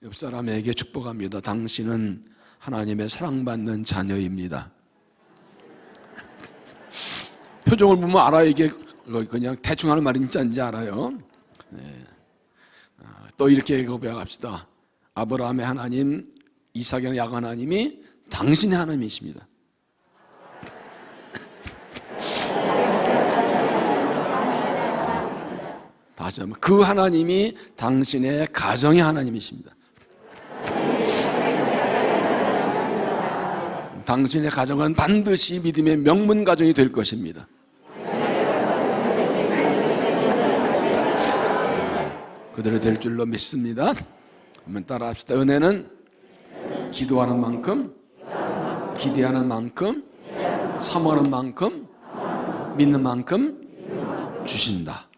옆 사람에게 축복합니다. 당신은 하나님의 사랑받는 자녀입니다. 표정을 보면 알아요. 이게 그냥 대충 하는 말인지 아닌지 알아요. 네. 또 이렇게 고백합시다. 아브라함의 하나님, 이삭의 야곱 하나님이 당신의 하나님이십니다. 다시 한번, 그 하나님이 당신의 가정의 하나님이십니다. 당신의 가정은 반드시 믿음의 명문 가정이 될 것입니다. 그대로 될 줄로 믿습니다. 한번 따라합시다. 은혜는 기도하는 만큼, 기대하는 만큼, 사모하는 만큼, 믿는 만큼 주신다.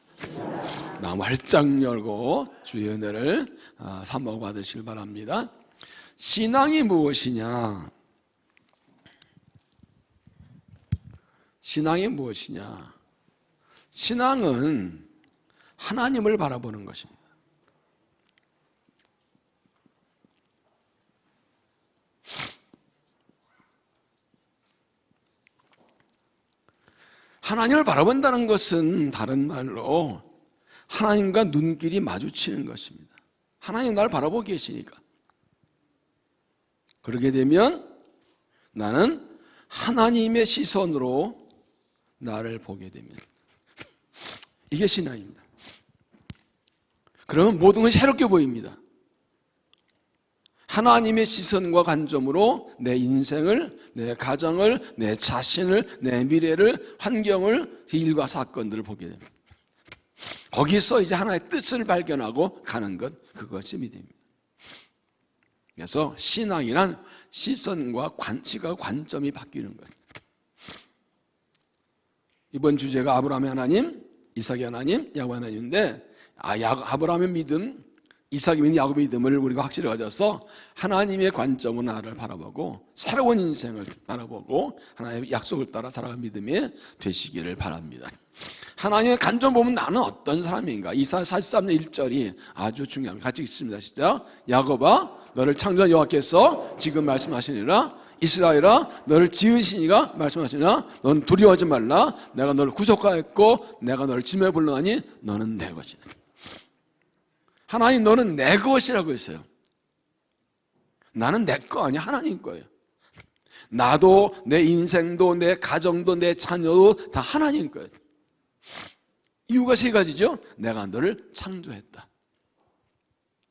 마음 활짝 열고 주의 은혜를 사모 받으시길 바랍니다. 신앙이 무엇이냐? 신앙이 무엇이냐? 신앙은 하나님을 바라보는 것입니다. 하나님을 바라본다는 것은 다른 말로 하나님과 눈길이 마주치는 것입니다. 하나님 나를 바라보고 계시니까. 그러게 되면 나는 하나님의 시선으로 나를 보게 됩니다. 이게 신앙입니다. 그러면 모든 것이 새롭게 보입니다. 하나님의 시선과 관점으로 내 인생을, 내 가정을, 내 자신을, 내 미래를, 환경을, 일과 사건들을 보게 됩니다. 거기서 이제 하나의 뜻을 발견하고 가는 것, 그것이 믿음입니다. 그래서 신앙이란 시선과 시각 관점이 바뀌는 거예요. 이번 주제가 아브라함의 하나님, 이삭의 하나님, 야곱 하나님인데 아브라함의 믿음, 이삭의 믿음, 야곱의 믿음을 우리가 확실히 가져서 하나님의 관점은 나를 바라보고 새로운 인생을 바라보고 하나님의 약속을 따라 살아가는 믿음이 되시기를 바랍니다. 하나님의 관점 보면 나는 어떤 사람인가? 이사야 43년 1절이 아주 중요합니다. 같이 읽습니다. 시작. 야곱아, 너를 창조한 여호와께서 지금 말씀하시니라. 이스라엘아, 너를 지으시니가 말씀하시니라. 너는 두려워하지 말라. 내가 너를 구속하였고 내가 너를 지명해 불러하니 너는 내 것이다. 하나님, 너는 내 것이라고 했어요. 나는 내 거 아니야. 하나님 거예요. 나도, 내 인생도, 내 가정도, 내 자녀도 다 하나님 거예요. 이유가 세 가지죠. 내가 너를 창조했다.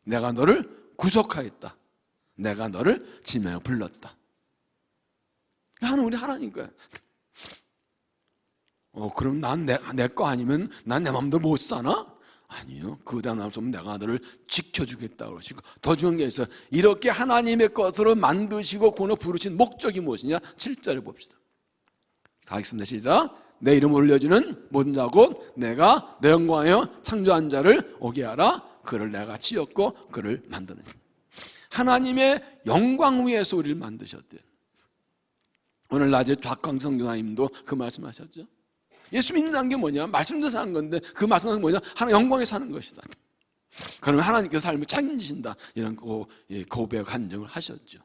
내가 너를 구속하였다. 내가 너를 지명해 불렀다. 하나님, 우리 하나님 거야. 그럼 난 내 거 아니면 난 내 마음대로 못 사나? 아니요. 그 다음 나서면 내가 너를 지켜주겠다고 그러시고, 더 중요한 게 있어요. 이렇게 하나님의 것으로 만드시고 구원을 부르신 목적이 무엇이냐? 7절을 봅시다. 다 읽습니다. 시작. 내 이름을 올려주는 모든 자 곧 내가 내 영광하여 창조한 자를 오게 하라. 그를 내가 지었고 그를 만드는. 하나님의 영광 위에서 우리를 만드셨대요. 오늘 낮에 박광성 교사님도 그 말씀하셨죠. 예수 믿는다는 게 뭐냐? 말씀대로 사는 건데 그 말씀은 뭐냐? 하나님 영광에 사는 것이다. 그러면 하나님께서 삶을 책임지신다. 이런 고백 간증을 하셨죠.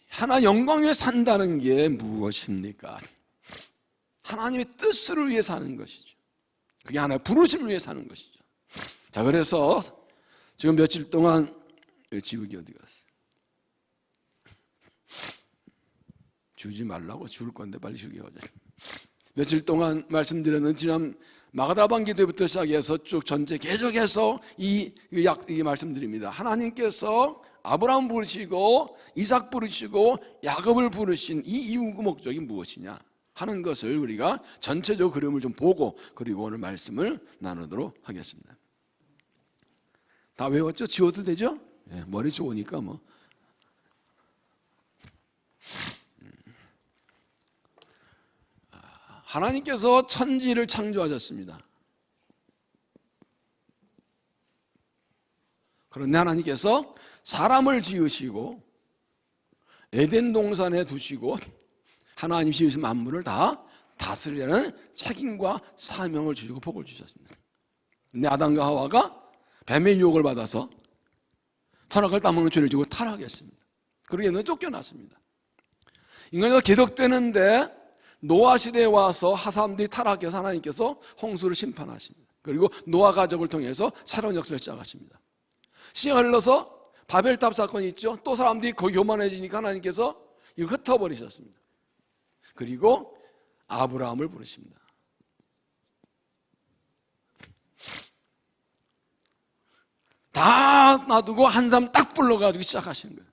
하나님 영광 위에 산다는 게 무엇입니까? 하나님의 뜻을 위해 사는 것이죠. 그게 하나의 부르심을 위해 사는 것이죠. 자, 그래서 지금 며칠 동안 지우기 어디 갔어요? 주지 말라고 죽을 건데 빨리 죽여가자. 며칠 동안 말씀드렸는데 지난 마가다반 기도부터 시작해서 쭉 전체 계속해서 이 말씀드립니다. 하나님께서 아브라함 부르시고 이삭 부르시고 야곱을 부르신 이 이유가 목적이 무엇이냐 하는 것을 우리가 전체적 그림을 좀 보고 그리고 오늘 말씀을 나누도록 하겠습니다. 다 외웠죠? 지워도 되죠? 머리 좋으니까 뭐. 하나님께서 천지를 창조하셨습니다. 그런데 하나님께서 사람을 지으시고 에덴 동산에 두시고 하나님 지으신 만물을 다 다스리려는 책임과 사명을 주시고 복을 주셨습니다. 근데 아담과 하와가 뱀의 유혹을 받아서 타락을 따먹는 죄를 지고 타락했습니다. 그러고 얘는 쫓겨났습니다. 인간이 계속되는데 노아 시대에 와서 사람들이 타락해서 하나님께서 홍수를 심판하십니다. 그리고 노아 가족을 통해서 새로운 역사를 시작하십니다. 시간이 흘러서 바벨탑 사건이 있죠. 또 사람들이 거기 교만해지니까 하나님께서 이걸 흩어버리셨습니다. 그리고 아브라함을 부르십니다. 다 놔두고 한 사람 딱 불러가지고 시작하시는 거예요.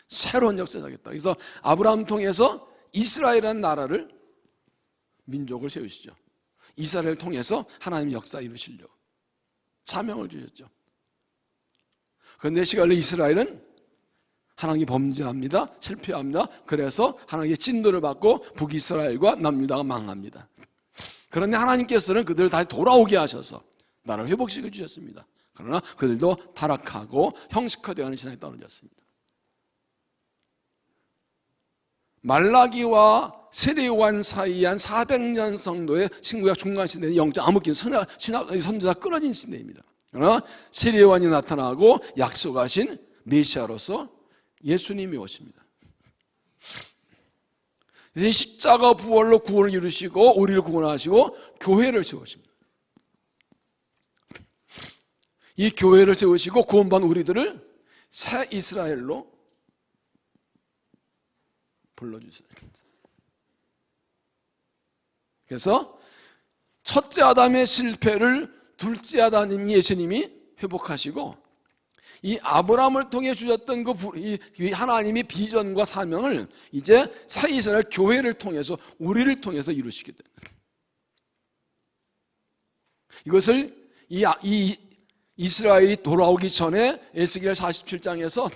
새로운 역사를 하겠다. 그래서 아브라함 통해서 이스라엘이라는 나라를, 민족을 세우시죠. 이스라엘을 통해서 하나님의 역사 이루시려고 사명을 주셨죠. 그런데 시간을 이스라엘은 하나님이 범죄합니다. 실패합니다. 그래서 하나님의 진노를 받고 북이스라엘과 남유다가 망합니다. 그런데 하나님께서는 그들을 다시 돌아오게 하셔서 나라를 회복시켜 주셨습니다. 그러나 그들도 타락하고 형식화되어가는 신앙에 떨어졌습니다. 말라기와 세례요한 사이에 한 400년 정도의 신구약 중간시대의 영적 암흑기 신학 선지자가 끊어진 시대입니다. 그러나 세례요한이 나타나고 약속하신 메시아로서 예수님이 오십니다. 십자가 부활로 구원을 이루시고 우리를 구원하시고 교회를 세우십니다. 이 교회를 세우시고 구원받은 우리들을 새 이스라엘로 불러주세요. 그래서 첫째 아담의 실패를 둘째 아담 예수님이 회복하시고 이 아브라함을 통해 주셨던 이 하나님의 비전과 사명을 이제 새 이스라엘 교회를 통해서 우리를 통해서 이루시게 됩니다. 이것을 이 이스라엘이 돌아오기 전에 에스겔 47장에서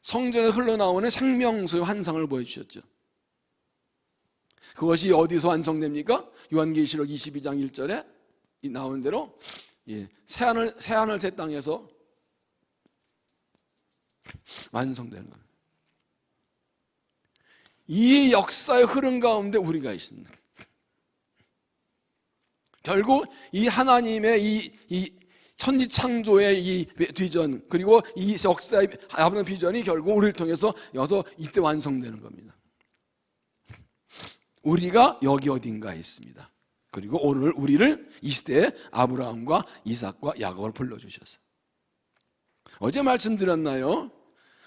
성전에 흘러나오는 생명수의 환상을 보여주셨죠. 그것이 어디서 완성됩니까? 요한계시록 22장 1절에 나오는 대로 새하늘 새 땅에서 완성되는 겁니다. 이 역사의 흐름 가운데 우리가 있습니다. 결국 이 하나님의 이 천지 창조의 이 비전, 그리고 이 역사의 아브라함 비전이 결국 우리를 통해서 여기서 이때 완성되는 겁니다. 우리가 여기 어딘가에 있습니다. 그리고 오늘 우리를 이 시대에 아브라함과 이삭과 야곱을 불러주셨어요. 어제 말씀드렸나요?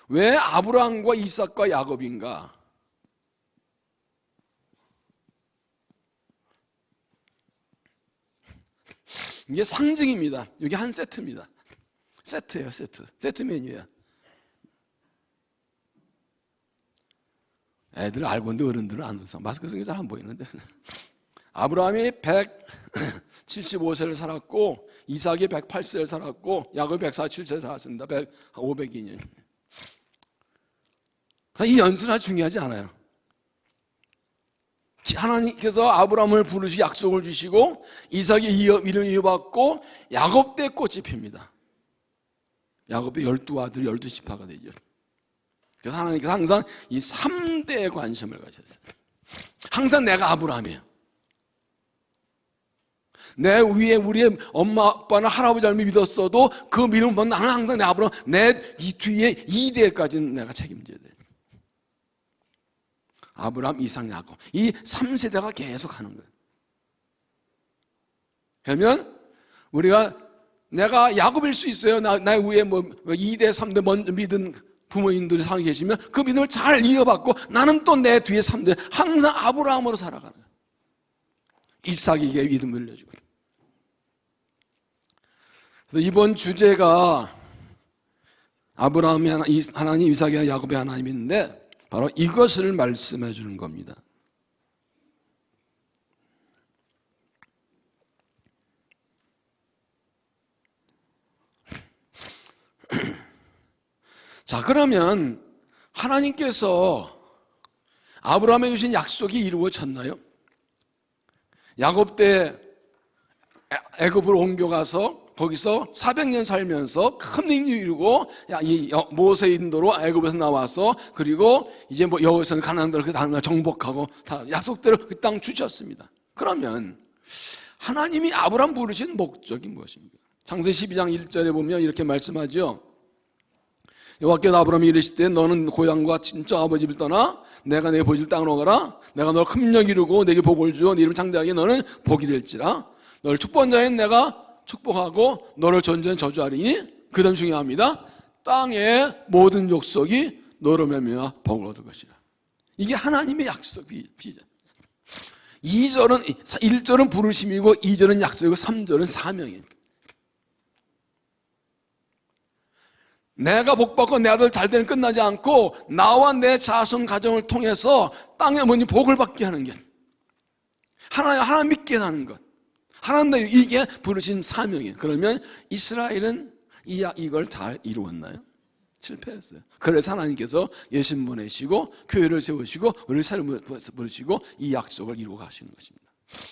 왜 아브라함과 이삭과 야곱인가? 이게 상징입니다. 이게 한 세트입니다. 세트예요, 세트. 세트 메뉴예요. 애들 알고 있는데 어른들은 안 웃어. 마스크 쓴 게 잘 안 보이는데. 아브라함이 175세를 살았고 이삭이 108세를 살았고 야곱이 147세를 살았습니다. 502년. 이 연수는 아주 중요하지 않아요. 하나님께서 아브라함을 부르시 약속을 주시고 이삭이 이름을 이어받고 야곱 때 꽃이 핍니다. 야곱의 12아들이 12지파가 되죠. 그래서 하나님께서 항상 이 3대에 관심을 가셨어요. 항상 내가 아브라함이에요. 내 위에 우리의 엄마 아빠나 할아버지 할머니 믿었어도 그 믿음을 본 나는 항상 내 아브라함, 내 이 뒤에 2대까지는 내가 책임져야 돼. 아브라함, 이삭, 야곱 이 3세대가 계속 하는 거예요. 그러면 우리가 내가 야곱일 수 있어요. 나 위에 2대, 3대 먼저 믿은 부모님들이 살고 계시면 그 믿음을 잘 이어받고 나는 또 내 뒤에 3대 항상 아브라함으로 살아가는 거예요. 이삭에게 믿음을 늘려주고. 그래서 이번 주제가 아브라함이 하나님, 이삭이 야곱의 하나님인데 바로 이것을 말씀해 주는 겁니다. 자, 그러면 하나님께서 아브라함에 주신 약속이 이루어졌나요? 야곱 때 애굽으로 옮겨가서 거기서 400년 살면서 큰 능력을 이루고 이 모세의 인도로 애굽에서 나와서 그리고 이제 여기서는 가나안 땅을 그 땅을 정복하고 약속대로 그 땅 주셨습니다. 그러면 하나님이 아브라함 부르신 목적이 무엇입니까? 창세기 12장 1절에 보면 이렇게 말씀하죠. 여호와께서 아브라함이 이르시되 너는 고향과 친척 아버지 집을 떠나 내가 내 보여줄 땅으로 가라. 내가 너를 큰 이루고 내게 복을 주어 네 이름 창대하게 너는 복이 될지라. 너를 축복한 자에는 내가 축복하고 너를 전쟁 저주하리니 그 다음 중요합니다. 땅의 모든 족속이 너로 말미암아 복을 얻을 것이라. 이게 하나님의 약속 비전. 1절은 부르심이고 2절은 약속이고 3절은 사명이에요. 내가 복받고 내 아들 잘 되는 끝나지 않고 나와 내 자손 가정을 통해서 땅에 뭐니 복을 받게 하는 게 하나님 믿게 하는 것. 하나님 이게 부르신 사명이에요. 그러면 이스라엘은 이걸 잘 이루었나요? 실패했어요. 그래서 하나님께서 예수님 보내시고 교회를 세우시고 우리를 삶을 부르시고 이 약속을 이루어 가시는 것입니다.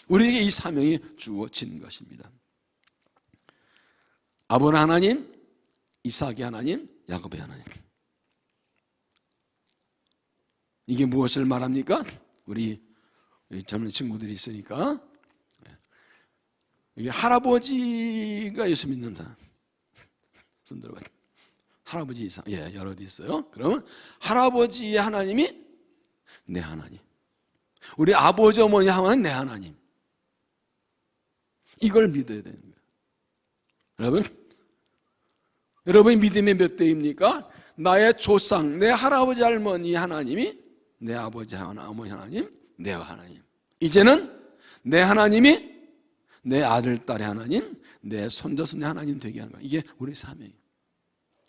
우리에게 이 사명이 주어진 것입니다. 아브라함 하나님, 이삭의 하나님, 야곱의 하나님. 이게 무엇을 말합니까? 우리 젊은 친구들이 있으니까 이게 할아버지가 예수 믿는 사람. 손 들어봐요. 할아버지 이상, 여러 개 있어요. 그러면 할아버지의 하나님이 내 하나님. 우리 아버지 어머니 하나님 내 하나님. 이걸 믿어야 되는 거예요. 여러분이 믿음의 몇 대입니까? 나의 조상, 내 할아버지 할머니 하나님이 내 아버지 어머니 하나님, 내 하나님. 이제는 내 하나님이 내 아들, 딸의 하나님, 내 손자, 손녀 하나님 되게 하는 거예요. 이게 우리 사명이에요.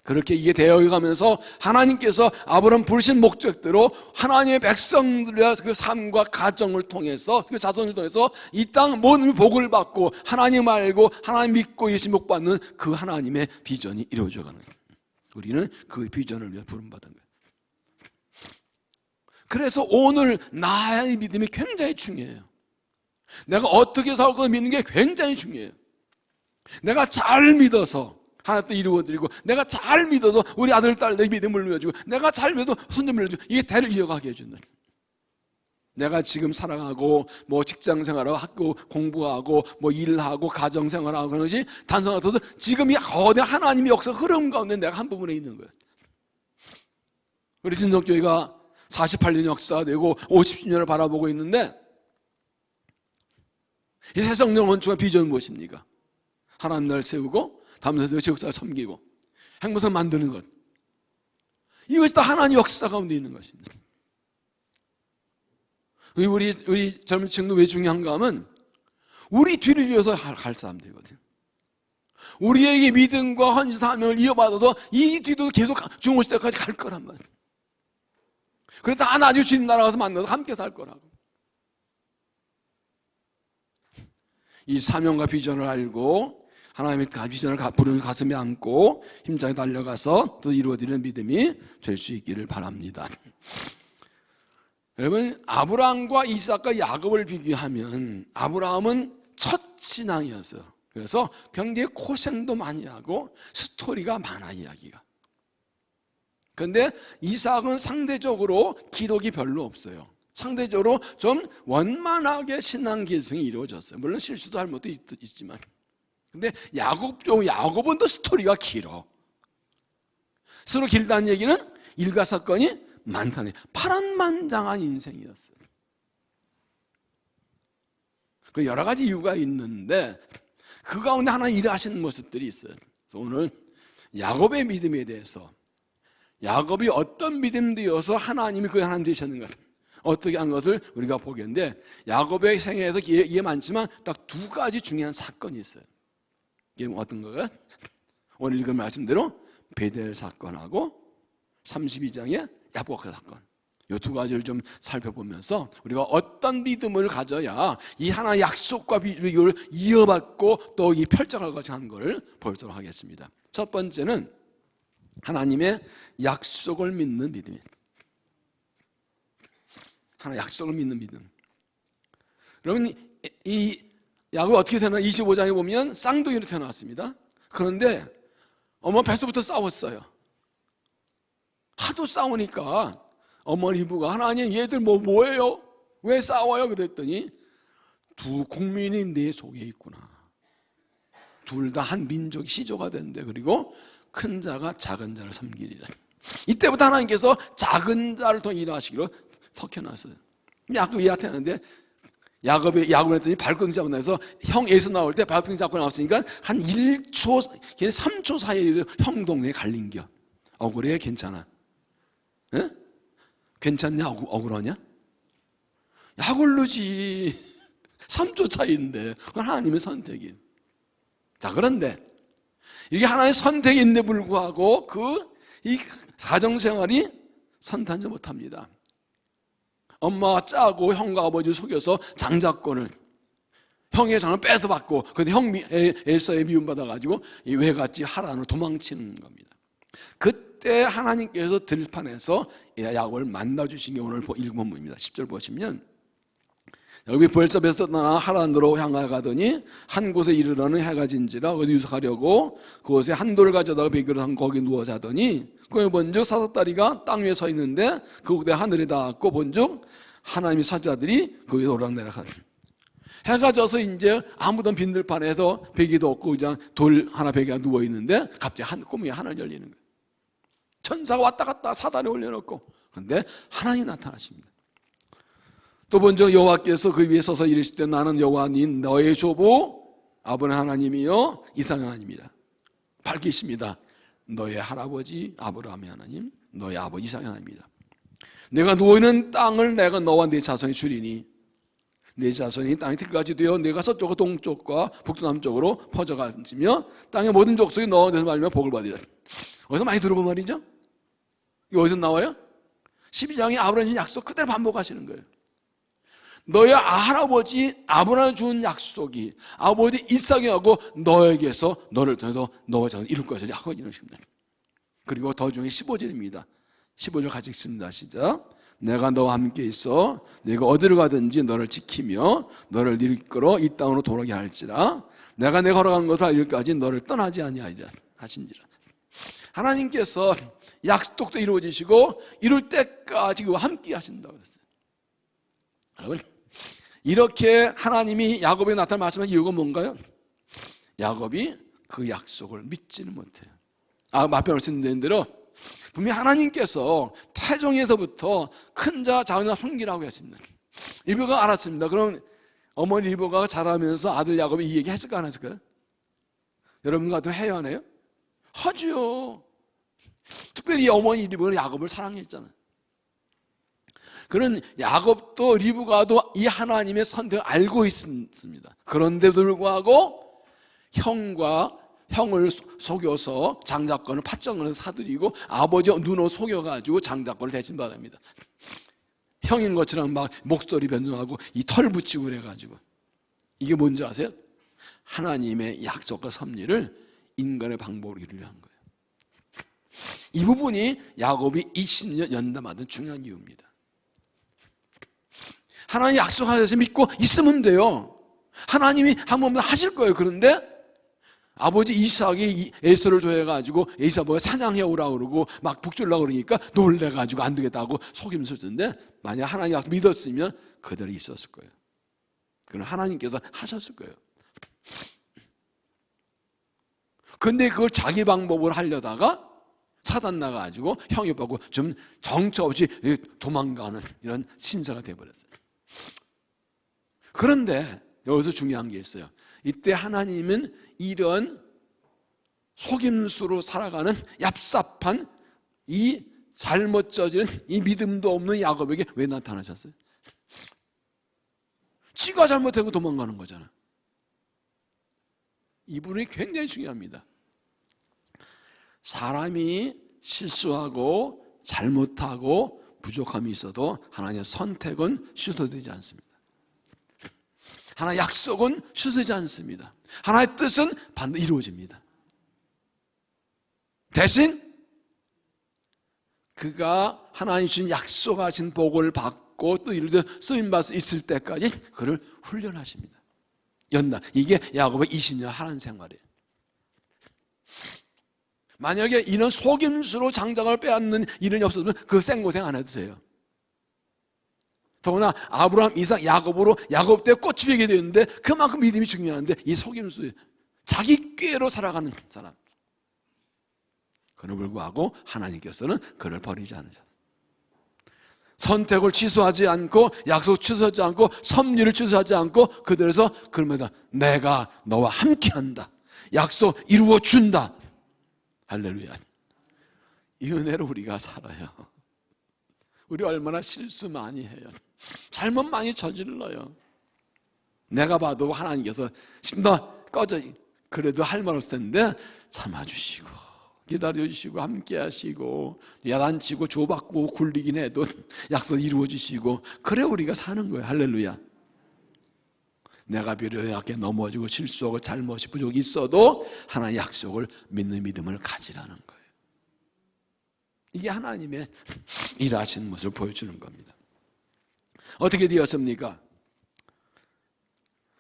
그렇게 이게 되어가면서 하나님께서 아브라함 부르신 목적대로 하나님의 백성들의 그 삶과 가정을 통해서 그 자손을 통해서 이 땅 모든 복을 받고 하나님 알고 하나님 믿고 예수 못 받는 그 하나님의 비전이 이루어져 가는 거예요. 우리는 그 비전을 위해 부름받은 거예요. 그래서 오늘 나의 믿음이 굉장히 중요해요. 내가 어떻게 살 것을 믿는 게 굉장히 중요해요. 내가 잘 믿어서 하나도 이루어드리고 내가 잘 믿어서 우리 아들, 딸 내 믿음을 누려주고 내가 잘 믿어서 손님을 주고 이게 대를 이어가게 해준다. 내가 지금 살아가고 뭐 직장 생활하고 학교 공부하고 뭐 일하고 가정 생활하고 그런 것이 단순하고도 지금 이 거대 하나님의 역사 흐름 가운데 내가 한 부분에 있는 거예요. 우리 진덕교회가 48년 역사가 되고 50년을 바라보고 있는데 이 새성령 원칙과 비전은 무엇입니까? 하나님 나라를 세우고 다음에서 지역사를 섬기고 행복을 만드는 것. 이것이 다 하나님의 역사 가운데 있는 것입니다. 우리 젊은 친구들 왜 중요한가 하면 우리 뒤를 이어서 갈 사람들이거든요. 우리에게 믿음과 헌신 사명을 이어받아서 이 뒤도 계속 죽을 때까지 갈 거란 말이에요. 그래서 다 나중에 주님 나라 가서 만나서 함께 살 거라고. 이 사명과 비전을 알고 하나님의 비전을 부르는 가슴에 안고 힘차게 달려가서 또 이루어지는 믿음이 될 수 있기를 바랍니다. 여러분, 아브라함과 이삭과 야곱을 비교하면 아브라함은 첫 신앙이었어요. 그래서 굉장히 고생도 많이 하고 스토리가 많아, 이야기가. 그런데 이삭은 상대적으로 기록이 별로 없어요. 상대적으로 좀 원만하게 신앙 계승이 이루어졌어요. 물론 실수도 할 것도 있지만. 근데 야곱은 또 스토리가 길어. 서로 길다는 얘기는 일가 사건이 많다는, 파란만장한 인생이었어요. 그 여러 가지 이유가 있는데 그 가운데 하나님 일하시는 모습들이 있어요. 그래서 오늘 야곱의 믿음에 대해서, 야곱이 어떤 믿음되어서 하나님이 그 하나님 되셨는가, 어떻게 한 것을 우리가 보겠는데, 야곱의 생애에서 이해 많지만 딱 두 가지 중요한 사건이 있어요. 이게 어떤 거가? 오늘 읽은 말씀대로 베델 사건하고 32장의 야보크 사건, 이 두 가지를 좀 살펴보면서 우리가 어떤 믿음을 가져야 이 하나의 약속과 비교를 이어받고 또 이 펼쳐갈 것이 하는 것을 보도록 하겠습니다. 첫 번째는 하나님의 약속을 믿는 믿음이에요. 하나의 약속을 믿는 믿음. 그러면 이 야곱이 어떻게 태어나? 25장에 보면 쌍둥이로 태어났습니다. 그런데 어머 뱃속부터 싸웠어요. 하도 싸우니까 어머니 이브가 하나님 얘들 뭐예요? 왜 싸워요? 그랬더니 두 국민이 내 속에 있구나. 둘 다 한 민족 시조가 된대. 그리고 큰 자가 작은 자를 섬기리라. 이때부터 하나님께서 작은 자를 더 일하시기로 석해놨어요. 야곱이 이해하는데 야곱이 했더니 발등지 잡고 나서 형 에서 나올 때 발등지 잡고 나왔으니까 한 1초, 3초 사이에 형 동생이 갈린겨. 억울해? 괜찮아? 에? 괜찮냐? 억울하냐? 약올르지. 3초 차이인데 그건 하나님의 선택이. 자, 그런데 이게 하나님의 선택인데 불구하고 이 가정생활이 선탄하지 못합니다. 엄마가 짜고 형과 아버지를 속여서 장자권을, 형의 장을 뺏어받고, 그런데 형 엘사에 미움받아가지고 이 외갓집 하란으로 도망치는 겁니다. 그때 하나님께서 들판에서 야곱을 만나주신 게 오늘 읽은 부분입니다. 10절 보시면 여기 벌섭에서 떠나 하란으로 향하여 가더니 한 곳에 이르러는 해가 진지라 어디 유숙하려고 그곳에 한 돌을 가져다가 베개로 한 거기 누워 자더니 그에 본즉 사섯다리가 땅 위에 서 있는데 그곳에 하늘이 닿았고 본즉 하나님의 사자들이 거기에 오락내락하더니 해가 져서 이제 아무도 빈들판에서 베개도 없고 그냥 돌 하나 베개가 누워 있는데 갑자기 꿈에 하늘 열리는 거예요. 천사가 왔다 갔다 사단에 올려놓고, 그런데 하나님이 나타나십니다. 또 먼저 여호와께서 그 위에 서서 이르실 때 나는 여호와니 너의 조부 아브라함 하나님이요 이삭의 하나님이다. 밝히십니다. 너의 할아버지 아브라함의 하나님, 너의 아버지 이삭의 하나님이다. 내가 누워있는 땅을 내가 너와 네 자손이 주리니 네 자손이 땅이 틀까지 되어 내가 서쪽과 동쪽과 북동남쪽으로 퍼져가며 땅의 모든 족속이 너와 내서 말며 복을 받으리라. 어디서 많이 들어본 말이죠? 이거 어디서 나와요? 12장이 아브라함의 약속 그대로 반복하시는 거예요. 너의 할아버지 아브라함이 준 약속이 아버지 이삭이 하고 너에게서 너를 통해서 너의 자손을 이룰 것이라 하고 이러십니다. 그리고 더 중에 15절입니다. 15절 같이 읽습니다. 시작. 내가 너와 함께 있어 네가 어디를 가든지 너를 지키며 너를 이끌어 이 땅으로 돌아오게 할지라 내가 걸어가는 것을 알기까지 너를 떠나지 아니하리라 하신지라. 하나님께서 약속도 이루어지시고 이룰 때까지 그와 함께 하신다고 그랬어요. 여러분, 이렇게 하나님이 야곱에게 나타나 말씀한 이유가 뭔가요? 야곱이 그 약속을 믿지는 못해요. 앞에 말씀드린 대로 분명히 하나님께서 태종에서부터 큰 자 작은 자 섬기라고 했습니다. 리브가가 알았습니다. 그럼 어머니 리브가가 자라면서 아들 야곱이 이 얘기 했을까 안 했을까요? 여러분 같으면 해야 하나요? 하지요. 특별히 어머니 리브가는 야곱을 사랑했잖아요. 그런 야곱도 리브가도 이 하나님의 선택을 알고 있습니다. 그런데도 불구하고 형을 속여서 장자권을 팥정을 사들이고 아버지 눈을 속여가지고 장자권을 대신 받습니다. 형인 것처럼 막 목소리 변종하고 이 털 붙이고 그래가지고 이게 뭔지 아세요? 하나님의 약속과 섭리를 인간의 방법으로 이루려 한 거예요. 이 부분이 야곱이 20년 연담하던 중요한 이유입니다. 하나님 약속하셔서 믿고 있으면 돼요. 하나님이 한 번만 하실 거예요. 그런데 아버지 이삭이 에서를 좋아해가지고 에서가 사냥해 오라고 그러고 막 북주려고 그러니까 놀래가지고 안 되겠다고 속임수를 쓰는데 만약 하나님 약속 믿었으면 그대로 있었을 거예요. 그럼 하나님께서 하셨을 거예요. 근데 그걸 자기 방법으로 하려다가 사단 나가지고 형이 받고 좀 정처 없이 도망가는 이런 신사가 되어버렸어요. 그런데 여기서 중요한 게 있어요. 이때 하나님은 이런 속임수로 살아가는 얍삽한 이 잘못 저지른 이 믿음도 없는 야곱에게 왜 나타나셨어요? 지가 잘못하고 도망가는 거잖아요. 이 부분이 굉장히 중요합니다. 사람이 실수하고 잘못하고 부족함이 있어도 하나님의 선택은 취소되지 않습니다. 하나의 약속은 취소되지 않습니다. 하나의 뜻은 반드시 이루어집니다. 대신 그가 하나님 주신 약속하신 복을 받고 또 이르되 쓰임받을 있을 때까지 그를 훈련하십니다. 이게 야곱의 20년 하나님 생활이에요. 만약에 이런 속임수로 장작을 빼앗는 일은 없었으면 그 생고생 안 해도 돼요. 더구나 아브라함, 이삭, 야곱으로 야곱 때 꽃이 피게 되는데 그만큼 믿음이 중요한데 이 속임수 자기 꾀로 살아가는 사람. 그럼에도 불구하고 하나님께서는 그를 버리지 않으셨어요. 선택을 취소하지 않고, 약속 취소하지 않고, 섭리를 취소하지 않고, 그들에서 그러면서 내가 너와 함께한다, 약속 이루어준다. 할렐루야. 이 은혜로 우리가 살아요. 우리 얼마나 실수 많이 해요. 잘못 많이 저질러요. 내가 봐도 하나님께서 너 꺼져, 그래도 할 말 없을 텐데 참아주시고 기다려주시고 함께하시고 야단치고 조받고 굴리긴 해도 약속 이루어주시고, 그래 우리가 사는 거예요. 할렐루야. 내가 비록 약게 넘어지고 실수하고 잘못이 부족이 있어도 하나님의 약속을 믿는 믿음을 가지라는 거예요. 이게 하나님의 일하시는 모습을 보여주는 겁니다. 어떻게 되었습니까?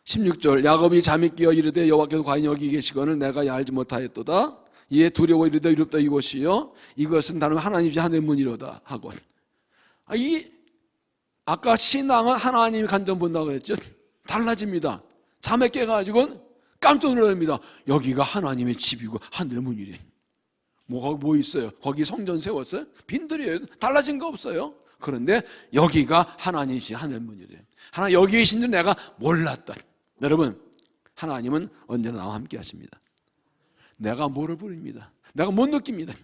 16절, 야곱이 잠이 깨어 이르되 여호와께서 과연 여기 계시거늘 내가 알지 못하였도다. 이에 두려워 이르되 이롭다 이곳이요 이것은 다른 하나님이지 하늘의 문이로다 하고. 아까 신앙은 하나님이 간접 본다고 그랬죠. 달라집니다. 잠에 깨가지고 깜짝 놀랍니다. 여기가 하나님의 집이고 하늘의 문이래. 뭐 있어요? 거기 성전 세웠어요? 빈들이에요. 달라진 거 없어요. 그런데 여기가 하나님이시 하늘의 문이래. 하나님 여기 계신 줄 내가 몰랐다. 여러분, 하나님은 언제나 나와 함께 하십니다. 내가 뭐를 부릅니다. 내가 못 느낍니다.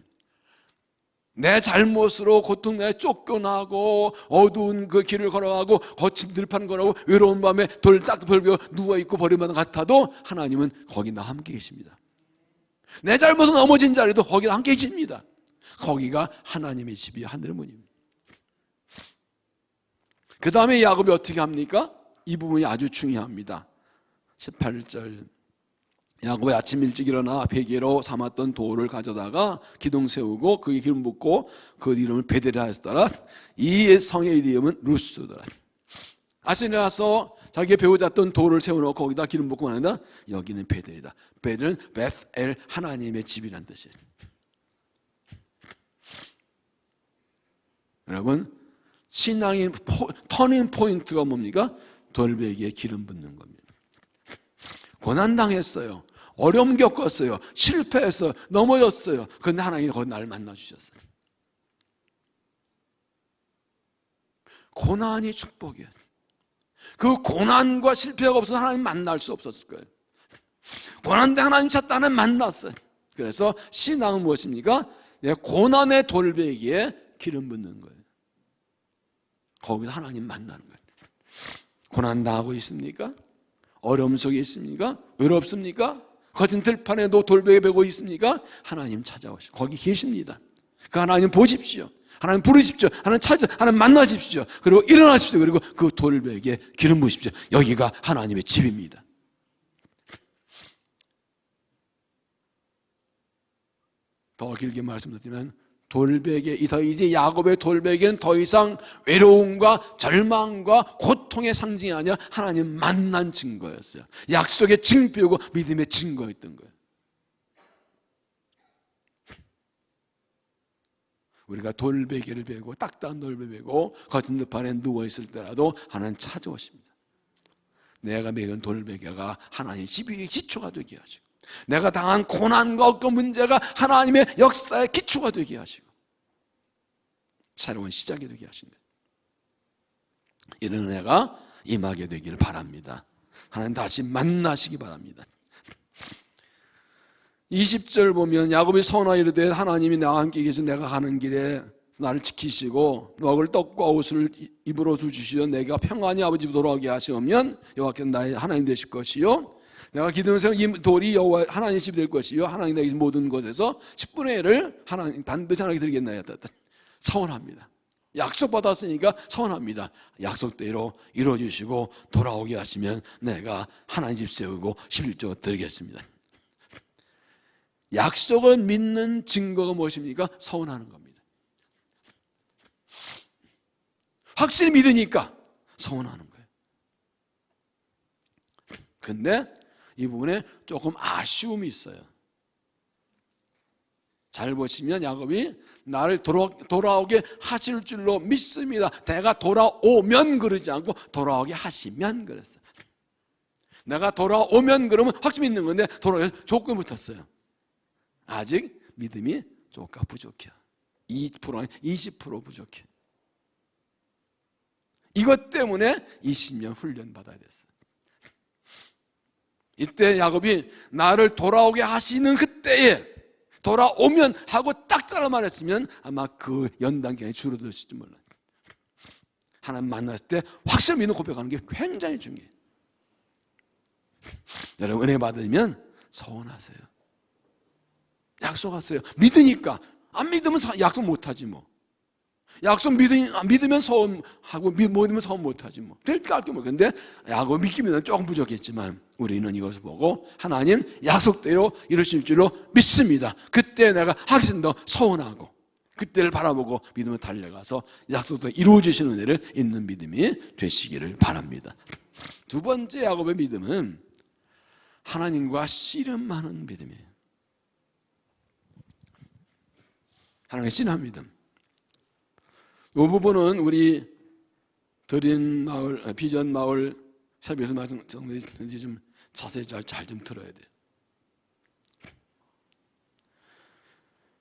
내 잘못으로 고통에 쫓겨나고 어두운 그 길을 걸어가고 거친 들판 걸어가고 외로운 밤에 돌 딱 벌며 누워있고 버림받은 것 같아도 하나님은 거기 나와 함께 계십니다. 내 잘못으로 넘어진 자리도 거기 함께 계십니다. 거기가 하나님의 집이 하늘의 문입니다. 그 다음에 야곱이 어떻게 합니까? 이 부분이 아주 중요합니다. 18절, 야곱이 아침 일찍 일어나 베개로 삼았던 돌을 가져다가 기둥 세우고 그에 기름 붓고 그 이름을 베델이라 하였더라. 이 성의 이름은 루스더라. 아침에 일어나서 자기의 배우자던 돌을 세워놓고 거기다 기름 붓고 말한다. 여기는 베델이다. 베델은 베스엘, 하나님의 집이란 뜻이에요. 여러분, 신앙의 터닝 포인트가 뭡니까? 돌베개에 기름 붓는 겁니다. 고난당했어요. 어려움 겪었어요. 실패했어요. 넘어졌어요. 그런데 하나님이 거기 나를 만나주셨어요. 고난이 축복이에요. 그 고난과 실패가 없어서 하나님 만날 수 없었을 거예요. 고난때 하나님 찾다는 만났어요. 그래서 신앙은 무엇입니까? 고난의 돌베개에 기름 붓는 거예요. 거기서 하나님 만나는 거예요. 고난당하고 있습니까? 어려움 속에 있습니까? 외롭습니까? 거친 들판에도 돌베개 베고 있습니까? 하나님 찾아오시고 거기 계십니다. 그 하나님 보십시오. 하나님 부르십시오. 하나님 만나십시오. 그리고 일어나십시오. 그리고 그 돌베개에 기름 부으십시오. 여기가 하나님의 집입니다. 더 길게 말씀드리면 이제 야곱의 돌베개는 더 이상 외로움과 절망과 고통의 상징이 아니라 하나님 만난 증거였어요. 약속의 증표고 믿음의 증거였던 거예요. 우리가 돌베개를 베고 딱딱한 돌베개 베고 거친 들판에 누워있을 때라도 하나님 찾아오십니다. 내가 베긴 돌베개가 하나님의 집이 기초가 되게 하시고, 내가 당한 고난과 어떤 문제가 하나님의 역사의 기초가 되게 하시고 새로운 시작이 되게 하십니다. 이런 은혜가 임하게 되기를 바랍니다. 하나님 다시 만나시기 바랍니다. 20절 보면 야곱이 선하여 이르되 하나님이 나와 함께 계신 내가 가는 길에 나를 지키시고 먹을 떡과 옷을 입으로 주시어 내가 평안히 아버지 집으로 돌아오게 하시면 여호와께서 나의 하나님 되실 것이요 내가 기둥을 세운 이 돌이 여호와 하나님 집이 될 것이요 하나님 내게 모든 것에서 10분의 1을 하나님 반드시 하나님께 드리겠나요? 서원합니다. 약속받았으니까 서원합니다. 약속대로 이루어주시고 돌아오게 하시면 내가 하나님 집 세우고 11조 드리겠습니다. 약속을 믿는 증거가 무엇입니까? 서원하는 겁니다. 확실히 믿으니까 서원하는 거예요. 근데 이 부분에 조금 아쉬움이 있어요. 잘 보시면 야곱이 나를 돌아오게 하실 줄로 믿습니다. 내가 돌아오면 그러지 않고 돌아오게 하시면 그랬어요. 내가 돌아오면 그러면 확신이 있는 건데 돌아오면 조건 붙었어요. 아직 믿음이 조금 부족해. 2% 아니 20% 부족해. 이것 때문에 20년 훈련 받아야 됐어요. 이때 야곱이 나를 돌아오게 하시는 그때에 돌아오면 하고 딱 따라 말했으면 아마 그 연단 기간이 줄어들었을지 몰라요. 하나님 만났을 때 확실히 믿는 고백하는 게 굉장히 중요해요. 여러분 은혜 받으면 서운하세요. 약속하세요. 믿으니까. 안 믿으면 약속 못하지 뭐. 약속 믿으면 서운하고 못 믿으면 서운 못하지 뭐. 될까 할게 뭐. 근데 야곱 믿기면 조금 부족했지만 우리는 이것을 보고 하나님 약속대로 이루실 줄로 믿습니다. 그때 내가 하긴 더 서운하고 그때를 바라보고 믿음을 달려가서 약속도 이루어지시는 은혜를 있는 믿음이 되시기를 바랍니다. 두 번째 야곱의 믿음은 하나님과 씨름하는 믿음이에요. 하나님과 씨름하는 믿음. 이 부분은 우리 드린 마을, 비전 마을 새벽에서 말씀드렸는지 좀 자세히 잘 좀 들어야 돼요.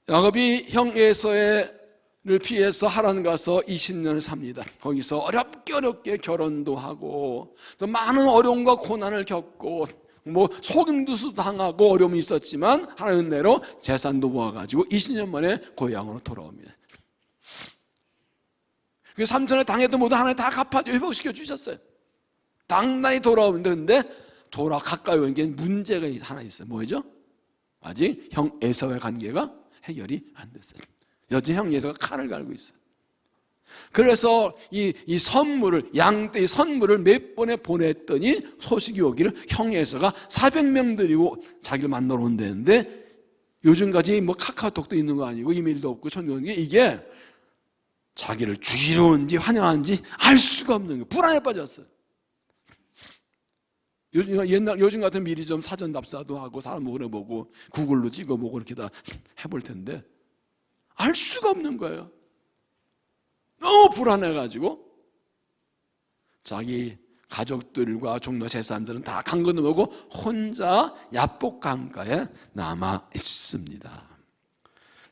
야곱이 형 에서를 피해서 하란 가서 20년을 삽니다. 거기서 어렵게 결혼도 하고 또 많은 어려움과 고난을 겪고 뭐 속임수도 당하고 어려움이 있었지만 하나님 은혜로 재산도 모아가지고 20년 만에 고향으로 돌아옵니다. 그 삼촌에 당했던 모두 하나님 다 갚아줘 회복시켜 주셨어요. 당당히 돌아오는데 근데 가까이 오는 게 문제가 하나 있어요. 뭐죠? 아직 형 에서와의 관계가 해결이 안 됐어요. 여전히 형 에서가 칼을 갈고 있어요. 그래서 이 선물을 양떼의 선물을 몇 번에 보냈더니 소식이 오기를 형 에서가 400명 들이고 자기를 만나러 온다는데 요즘까지 뭐 카카오톡도 있는 거 아니고 이메일도 없고 전화하는 게 이게 자기를 죽이러 온지 환영하는지 알 수가 없는 거예요. 불안에 빠졌어요. 요즘 같은 미리 좀 사전 답사도 하고 사람 물어보고 구글로 찍어보고 이렇게 다 해볼 텐데 알 수가 없는 거예요. 너무 불안해가지고 자기 가족들과 종로 재산들은 다 강 건너보고 혼자 야복 강가에 남아 있습니다.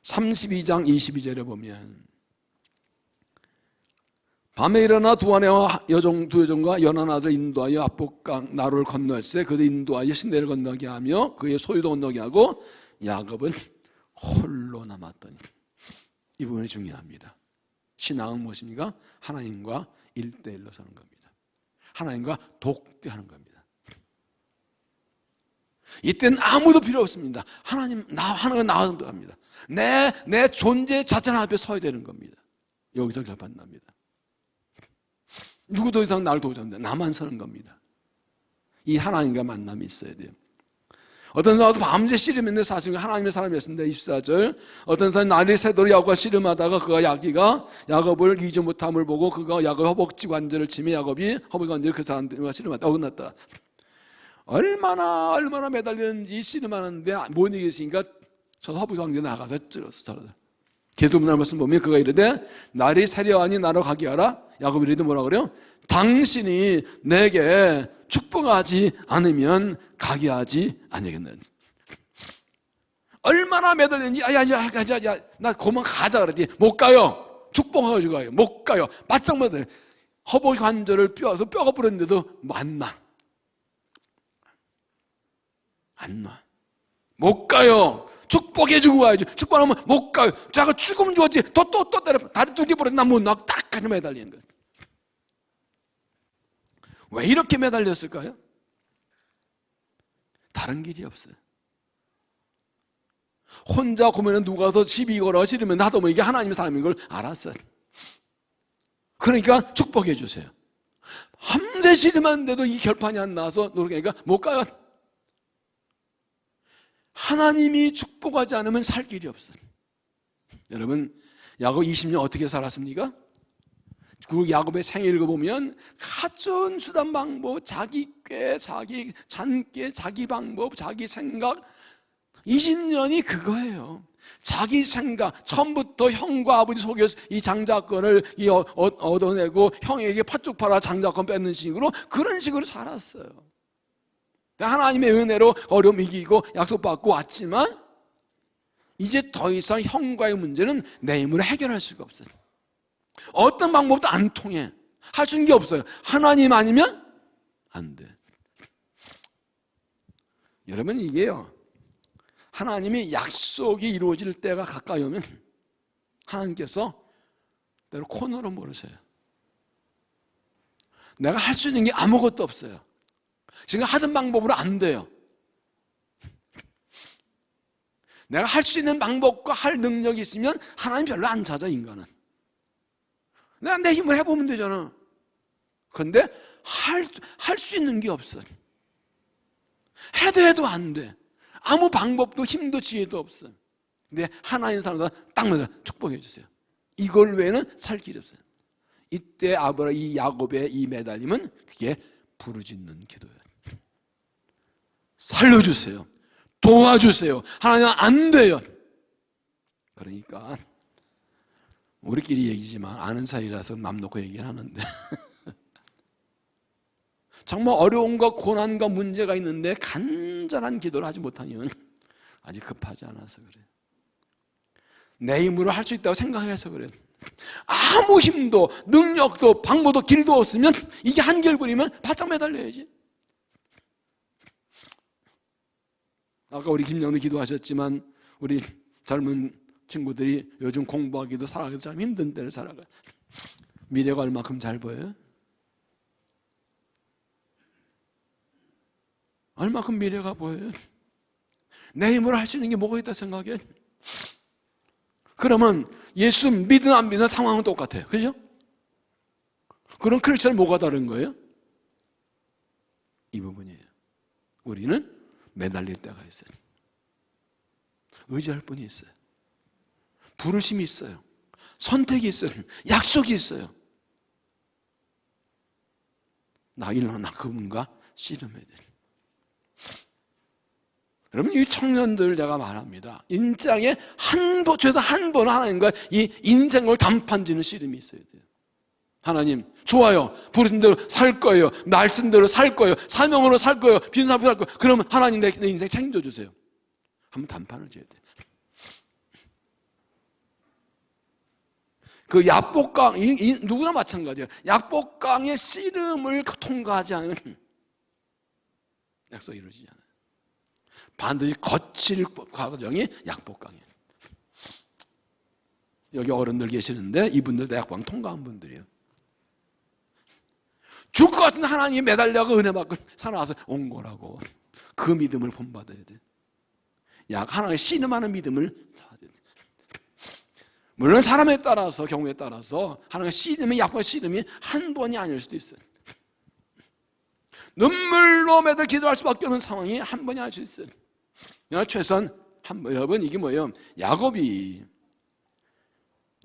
32장 22절에 보면 밤에 일어나 두 아내와 두 여종과 연한 아들을 인도하여 압복강 나루를 건널세 그들 인도하여 신대를 건너게 하며 그의 소유도 건너게 하고 야곱은 홀로 남았더니 이 부분이 중요합니다. 신앙은 무엇입니까? 하나님과 1대1로 사는 겁니다. 하나님과 독대하는 겁니다. 이때는 아무도 필요 없습니다. 하나님은 나와야 합니다. 내 존재 자체는 앞에 서야 되는 겁니다. 여기서 결판납니다. 누구도 이상 나를 도우지 않는다. 나만 서는 겁니다. 이 하나님과 만남이 있어야 돼요. 어떤 사람도 밤새 씨름했는데 사실 하나님의 사람이었습니다. 24절 어떤 사람이 날이 새도록 야곱과 씨름하다가 그가 야곱을 잊지 못함을 보고 그가 야곱의 허벅지 관절을 치며 야곱이 허벅지 관절을 그 사람들과 씨름하다 어긋났다. 얼마나 매달리는지 씨름하는데 못 이기시니까 저 허벅지 관절 나가서 찔렀어. 계속 말씀 보면 그가 이르되 날이 새려하니 나로 가게 하라. 야곱이 이르되 뭐라 그래요? 당신이 내게 축복하지 않으면 가게 하지 아니겠느냐. 얼마나 매달리는지 야 나 그만 가자 그랬더니 못 가요. 축복하고 가요. 못 가요. 바짝 매달려. 허벅지 관절을 뼈가 부러졌는데도 안 나. 못 가요. 축복해주고 가야지. 축복하면 못 가요. 자가 죽으면 죽었지. 또 때려. 다리 두 개 부러져. 나 못 나. 딱 가지 매달리는 거예요. 왜 이렇게 매달렸을까요? 다른 길이 없어요. 혼자 고면은 누가 더 시비 걸어 싫으면 나도 뭐 이게 하나님의 사람인 걸 알았어요. 그러니까 축복해 주세요. 함재 싫으면데도 이 결판이 안 나와서 노력하니까 못 가요. 하나님이 축복하지 않으면 살 길이 없어요. 여러분 야곱 20년 어떻게 살았습니까? 그 야곱의 생일 읽어보면 가진 수단 방법, 자기 꾀, 자기 잔꾀, 자기 방법, 자기 생각 20년이 그거예요. 자기 생각, 처음부터 형과 아버지 속여서 이 장자권을 얻어내고 형에게 팥죽 팔아 장자권 뺏는 식으로 그런 식으로 살았어요. 하나님의 은혜로 어려움 이기고 약속받고 왔지만 이제 더 이상 형과의 문제는 내 힘으로 해결할 수가 없어요. 어떤 방법도 안 통해. 할 수 있는 게 없어요. 하나님 아니면 안 돼. 여러분, 이게요, 하나님이 약속이 이루어질 때가 가까이 오면 하나님께서 때로 코너로 몰으세요. 내가 할 수 있는 게 아무것도 없어요. 지금 하던 방법으로 안 돼요. 내가 할 수 있는 방법과 할 능력이 있으면 하나님 별로 안 찾아, 인간은. 내가 내 힘을 해보면 되잖아. 그런데 할 수 있는 게 없어. 해도 안 돼. 아무 방법도 힘도 지혜도 없어. 근데 하나님 사람마다 딱 맞아. 축복해 주세요. 이걸 외에는 살 길이 없어요. 이때 이 야곱의 이 매달림은 그게 부르짖는 기도예요. 살려주세요. 도와주세요. 하나님 안 돼요. 그러니까 우리끼리 얘기지만 아는 사이라서 맘 놓고 얘기를 하는데 정말 어려움과 고난과 문제가 있는데 간절한 기도를 하지 못하면 아직 급하지 않아서 그래요. 내 힘으로 할 수 있다고 생각해서 그래요. 아무 힘도 능력도 방법도 길도 없으면 이게 한결부리면 바짝 매달려야지. 아까 우리 김영도 기도하셨지만 우리 젊은 친구들이 요즘 공부하기도 살아가기도 참 힘든 때를 살아가요. 미래가 얼마큼 잘 보여요? 얼마큼 미래가 보여요? 내 힘으로 할 수 있는 게 뭐가 있다 생각해? 그러면 예수 믿든 안 믿든 상황은 똑같아요. 그죠? 그럼 크리스천은 뭐가 다른 거예요? 이 부분이에요. 우리는 매달릴 때가 있어요. 의지할 분이 있어요. 부르심이 있어요. 선택이 있어요. 약속이 있어요. 나 일어나 그분과 씨름해야 돼. 여러분, 이 청년들 내가 말합니다. 인생에 최소 한 번은 하나님과 이 인생을 단판지는 씨름이 있어야 돼요. 하나님, 좋아요. 부르신 대로 살 거예요. 말씀대로 살 거예요. 사명으로 살 거예요. 빈사람으로 살 거예요. 그러면 하나님 내 인생 책임져 주세요. 한번 단판을 지어야 돼요. 그 약복강, 누구나 마찬가지예요. 약복강의 씨름을 통과하지 않으면 약속이 이루어지지 않아요. 반드시 거칠 과정이 약복강이에요. 여기 어른들 계시는데 이분들 다 약복강 통과한 분들이에요. 죽을 것 같은 하나님이 매달려가 은혜 받고 살아와서 온 거라고. 그 믿음을 본받아야 돼. 하나님의 씨름하는 믿음을 찾아야 돼. 물론 사람에 따라서, 경우에 따라서 하나님의 씨름이, 약복의 씨름이 한 번이 아닐 수도 있어요. 눈물로 매달 기도할 수밖에 없는 상황이 한 번이 아닐 수 있어요. 최소한 여러분, 이게 뭐예요? 야곱이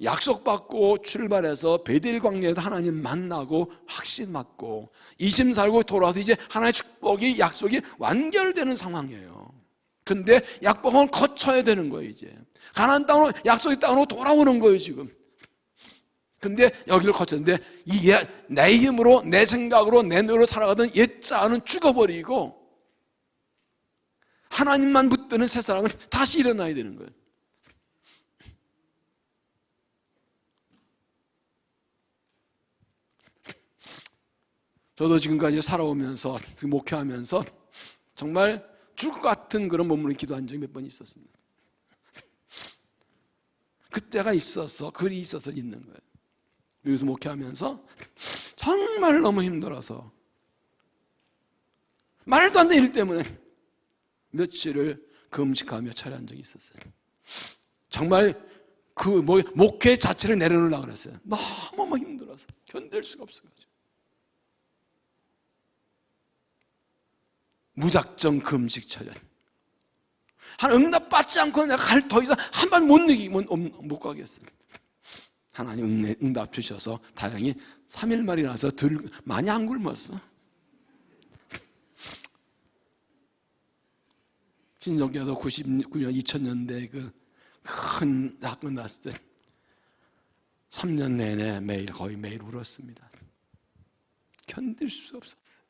약속받고 출발해서 베델 광야에서 하나님 만나고 확신 받고 이심 살고 돌아와서 이제 하나님의 축복이, 약속이 완결되는 상황이에요. 근데 약복을 거쳐야 되는 거예요. 이제 가나안 땅으로, 약속의 땅으로 돌아오는 거예요 지금. 근데 여기를 거쳤는데 내 힘으로, 내 생각으로, 내 노력으로 살아가던 옛자는 죽어버리고 하나님만 붙드는 새 사람은 다시 일어나야 되는 거예요. 저도 지금까지 살아오면서, 목회하면서 정말 죽을 것 같은 그런 몸으로 기도한 적이 몇 번 있었습니다. 그때가 있어서, 글이 있어서 있는 거예요. 여기서 목회하면서 정말 너무 힘들어서 말도 안 되는 일 때문에 며칠을 금식하며 차려한 적이 있었어요. 정말 목회 자체를 내려놓으려고 그랬어요. 너무 힘들어서 견딜 수가 없어가지고 무작정 금식 차려. 응답 받지 않고 내가 더 이상 한 번 못 가겠어요. 하나님 응답 주셔서 다행히 3일 만에 나서 많이 안 굶었어. 신정교에서 99년, 2000년대 그 큰 사건 났을 때 3년 내내 거의 매일 울었습니다. 견딜 수 없었어요.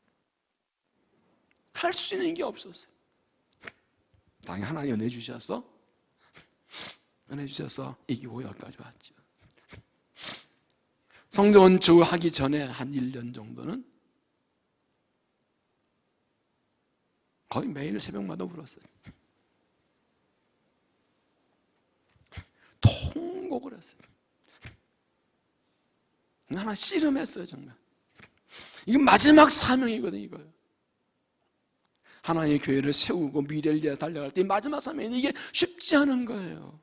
할 수 있는 게 없었어요. 당연히 하나님 은혜 주셔서 이기고 여기까지 왔죠. 성전 건축하기 전에 한 1년 정도는 거의 매일 새벽마다 울었어요. 통곡을 했어요. 하나 씨름했어요, 정말. 이게 마지막 사명이거든요, 이거요. 하나님의 교회를 세우고 미래를 위해 달려갈 때 마지막 사명이 이게 쉽지 않은 거예요.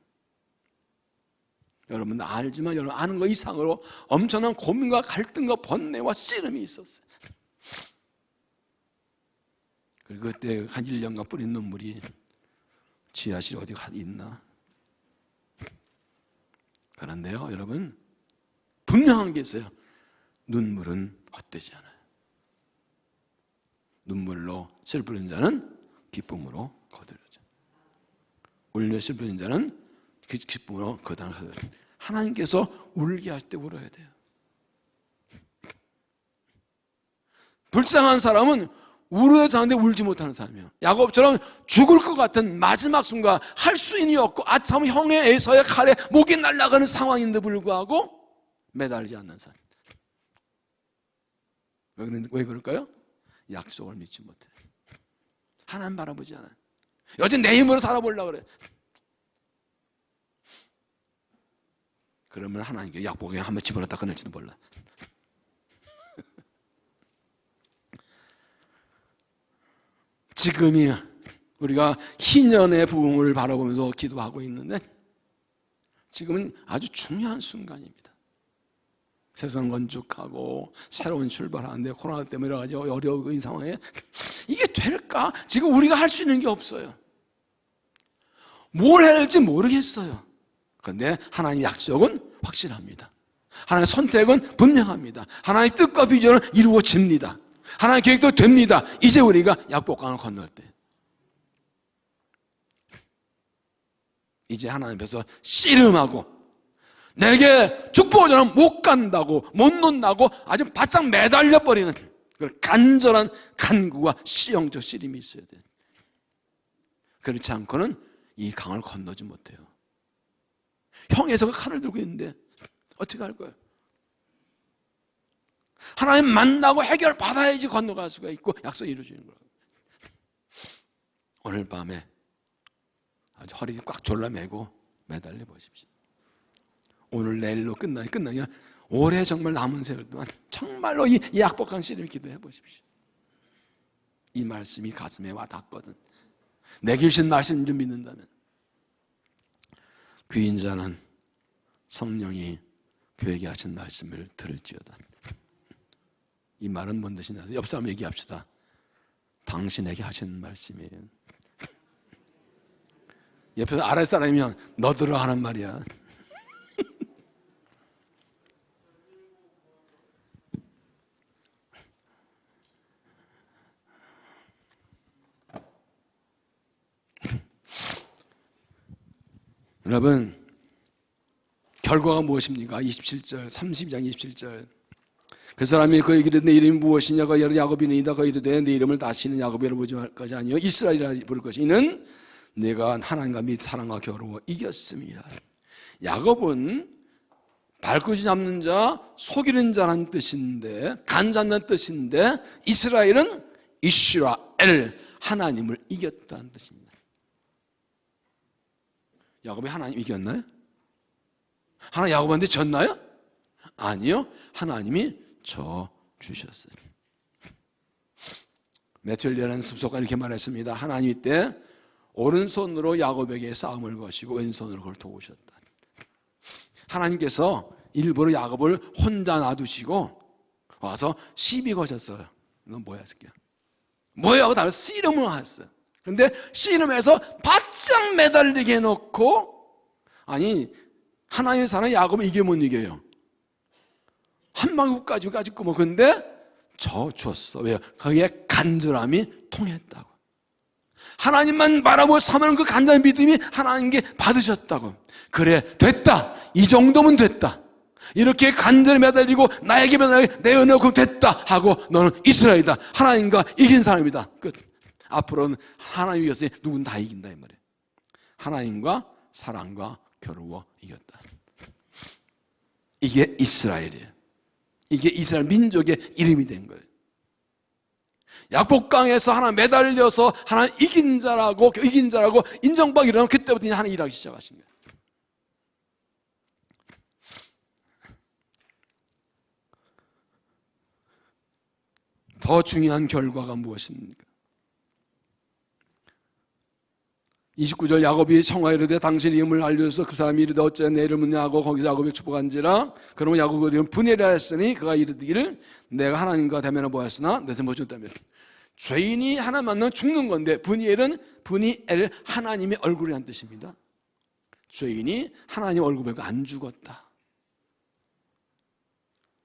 여러분 알지만 여러분 아는 거 이상으로 엄청난 고민과 갈등과 번뇌와 씨름이 있었어요. 그리고 그때 한 1년간 뿌린 눈물이 지하실 어디 있나? 그런데요, 여러분 분명한 게 있어요. 눈물은 헛되지 않아요. 눈물로 슬프는 자는 기쁨으로 거두려져. 울려 슬프는 자는 기쁨으로 거두는 자들. 하나님께서 울게 할 때 울어야 돼요. 불쌍한 사람은 울어야 자는데 울지 못하는 사람이에요. 야곱처럼 죽을 것 같은 마지막 순간 할 수 있는 게 없고 아참 형의 에서의 칼에 목이 날아가는 상황인데 불구하고 매달리지 않는 사람. 왜 그럴까요? 약속을 믿지 못해. 하나님 바라보지 않아요. 여전히 내 힘으로 살아보려고 그래. 그러면 하나님께 약복에 한번 집어넣었다 끊을지도 몰라. 지금이 우리가 희년의 부흥을 바라보면서 기도하고 있는데 지금은 아주 중요한 순간입니다. 세상 건축하고 새로운 출발하는데 코로나 때문에 여러 가지 어려운 상황에 이게 될까? 지금 우리가 할 수 있는 게 없어요. 뭘 해야 될지 모르겠어요. 그런데 하나님의 약속은 확실합니다. 하나님의 선택은 분명합니다. 하나님의 뜻과 비전은 이루어집니다. 하나님의 계획도 됩니다. 이제 우리가 약복강을 건널 때 이제 하나님 앞에서 씨름하고 내게 축복을 전하면 못 간다고 못 논다고 아주 바짝 매달려 버리는 그런 간절한 간구와 시영적 씨름이 있어야 돼요. 그렇지 않고는 이 강을 건너지 못해요. 형에서가 칼을 들고 있는데 어떻게 할 거예요? 하나님 만나고 해결 받아야지 건너갈 수가 있고 약속이 이루어지는 거예요. 오늘 밤에 아주 허리 꽉 졸라매고 매달려 보십시오. 오늘 내일로 끝나냐? 올해 정말 남은 세월 동안 정말로 이 약복강 씨름을 기도해 보십시오. 이 말씀이 가슴에 와 닿거든. 내게 주신 말씀인 줄 믿는다면 귀인 자는 성령이 그에게 하신 말씀을 들을지어다. 이 말은 뭔 뜻이냐? 옆 사람 얘기합시다. 당신에게 하신 말씀이에요. 옆에서 아랫사람이면 너들어 하는 말이야. 여러분 결과가 무엇입니까? 27절 32장 27절 그 사람이 그에게 이르되 내 이름이 무엇이냐? 그가 야곱이니이다. 그가 이르되 내 이름을 다시는 야곱이라 부르지 말 것이 아니요 이스라엘이라 부를 것이 이는 내가 하나님과 및 사랑과 겨루어 이겼음이라. 야곱은 발끝이 잡는 자, 속이는 자라는 뜻인데 간 잡는 뜻인데 이스라엘은 이스라엘 하나님을 이겼다는 뜻입니다. 야곱이 하나님 이겼나요? 하나님 야곱한테 졌나요? 아니요. 하나님이 져 주셨어요. 메툴리라는 습속가 이렇게 말했습니다. 하나님 이때 오른손으로 야곱에게 싸움을 거시고 왼손으로 그걸 도우셨다. 하나님께서 일부러 야곱을 혼자 놔두시고 와서 시비 거셨어요. 너 뭐야 새끼야? 뭐야 하고 다른 씨름을 했어요. 그런데 씨름해서 바짝 매달리게 해놓고 아니 하나님의 사람 야곱은 이게 못 이겨요. 한 방울까지 뭐 근데 저 줬어. 왜요? 그의 간절함이 통했다고. 하나님만 바라보고 삼는 그 간절한 믿음이 하나님께 받으셨다고. 그래 됐다. 이 정도면 됐다. 이렇게 간절히 매달리고 나에게 매달리고 내 은혜가 됐다 하고 너는 이스라엘이다. 하나님과 이긴 사람이다. 끝. 앞으로는 하나님 위해서 누군 다 이긴다 이 말이에요. 하나님과 사랑과 겨루어 이겼다. 이게 이스라엘이에요. 이게 이스라엘 민족의 이름이 된 거예요. 약복강에서 하나 매달려서 하나 이긴 자라고 인정받기 일어나면 그때부터 하나 일하기 시작하신 거예요. 더 중요한 결과가 무엇입니까? 29절 야곱이 청하에 이르되 당신 이름을 알려줘서 그 사람이 이르되 어째 내 이름을 묻냐 하고 거기서 야곱이 축복한지라. 그러면 야곱의 이름은 분이라 했으니 그가 이르기를 내가 하나님과 대면을 보았으나 내 생을 보셨다면. 죄인이 하나 만나면 죽는 건데 분이엘은 분이엘 하나님의 얼굴이라는 뜻입니다. 죄인이 하나님 얼굴 보고 안 죽었다.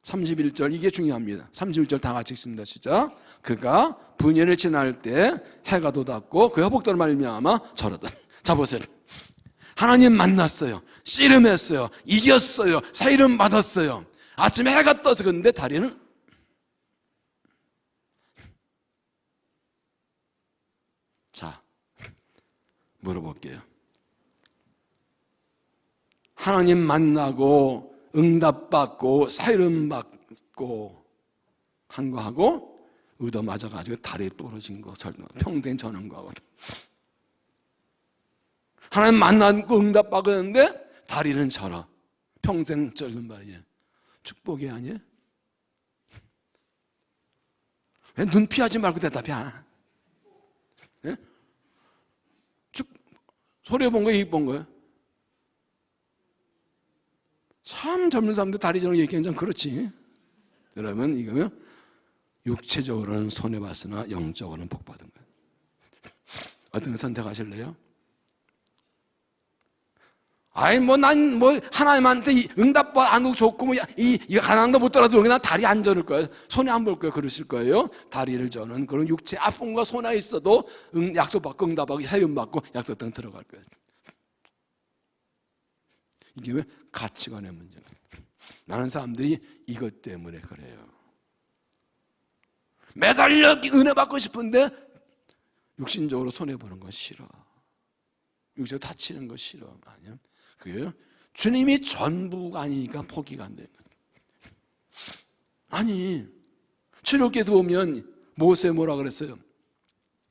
31절 이게 중요합니다. 31절 다 같이 읽습니다. 시작. 그가 분이엘을 지날 때 해가 돋았고 그 회복대로 말미암아 저러다. 자 보세요. 하나님 만났어요. 씨름했어요. 이겼어요. 새 이름 받았어요. 아침에 해가 떠서 그런데 다리는 자 물어볼게요. 하나님 만나고 응답받고 새 이름 받고 한 거하고 얻어맞아가지고 다리 부러진 거 평생 저는 거하고 하나님 만나고 응답받고 했는데 다리는 절어 평생 절는 말이에요. 축복이 아니에요? 왜 눈 피하지 말고 대답해? 예? 소리 본 거예요? 입 본 거예요? 참 젊은 사람들 다리 저는 얘기하는 좀 그렇지. 여러분 이거면 육체적으로는 손해봤으나 영적으로는 복받은 거예요. 어떤 걸 선택하실래요? 아이 난 하나님한테 응답받 안 오고 좋고 이 가난도 못 따라서 그러나 다리 안 저를 거예요. 손해 안 볼 거예요. 그러실 거예요. 다리를 저는 그런 육체 아픔과 손해 있어도 약속받고 응답하고 해임받고 약속당 들어갈 거예요. 이게 왜 가치관의 문제가 많은 사람들이 이것 때문에 그래요. 매달려 은혜 받고 싶은데 육신적으로 손해보는 거 싫어. 육체로 다치는 거 싫어. 아니요. 그게요. 주님이 전부가 아니니까 포기가 안 되는 거예요. 아니 출애굽기에도 보면 모세 뭐라 그랬어요?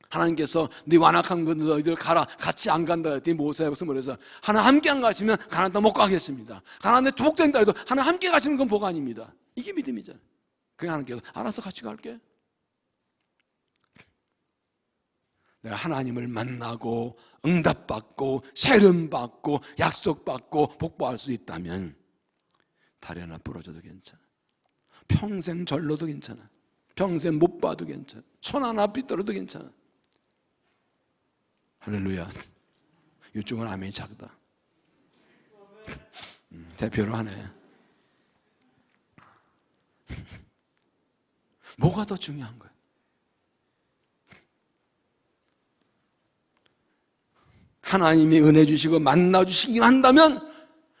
하나님께서 네 완악한 건 너희들 가라 같이 안 간다 했더니 모세가 뭐래서 하나 함께 안 가시면 가나안 땅 못 가겠습니다. 가나안에 복된다 해도 하나 함께 가시는 건 복 아닙니다. 이게 믿음이잖아요. 그냥 하나님께서 알아서 같이 갈게. 내가 하나님을 만나고 응답받고 세름받고 약속받고 복받을 수 있다면 다리 하나 부러져도 괜찮아. 평생 절로도 괜찮아. 평생 못 봐도 괜찮아. 손 하나 삐뚤어도 괜찮아. 할렐루야. 이쪽은 아멘이 작다. 대표로 하네. 뭐가 더 중요한 거야? 하나님이 은혜 주시고 만나 주시긴 한다면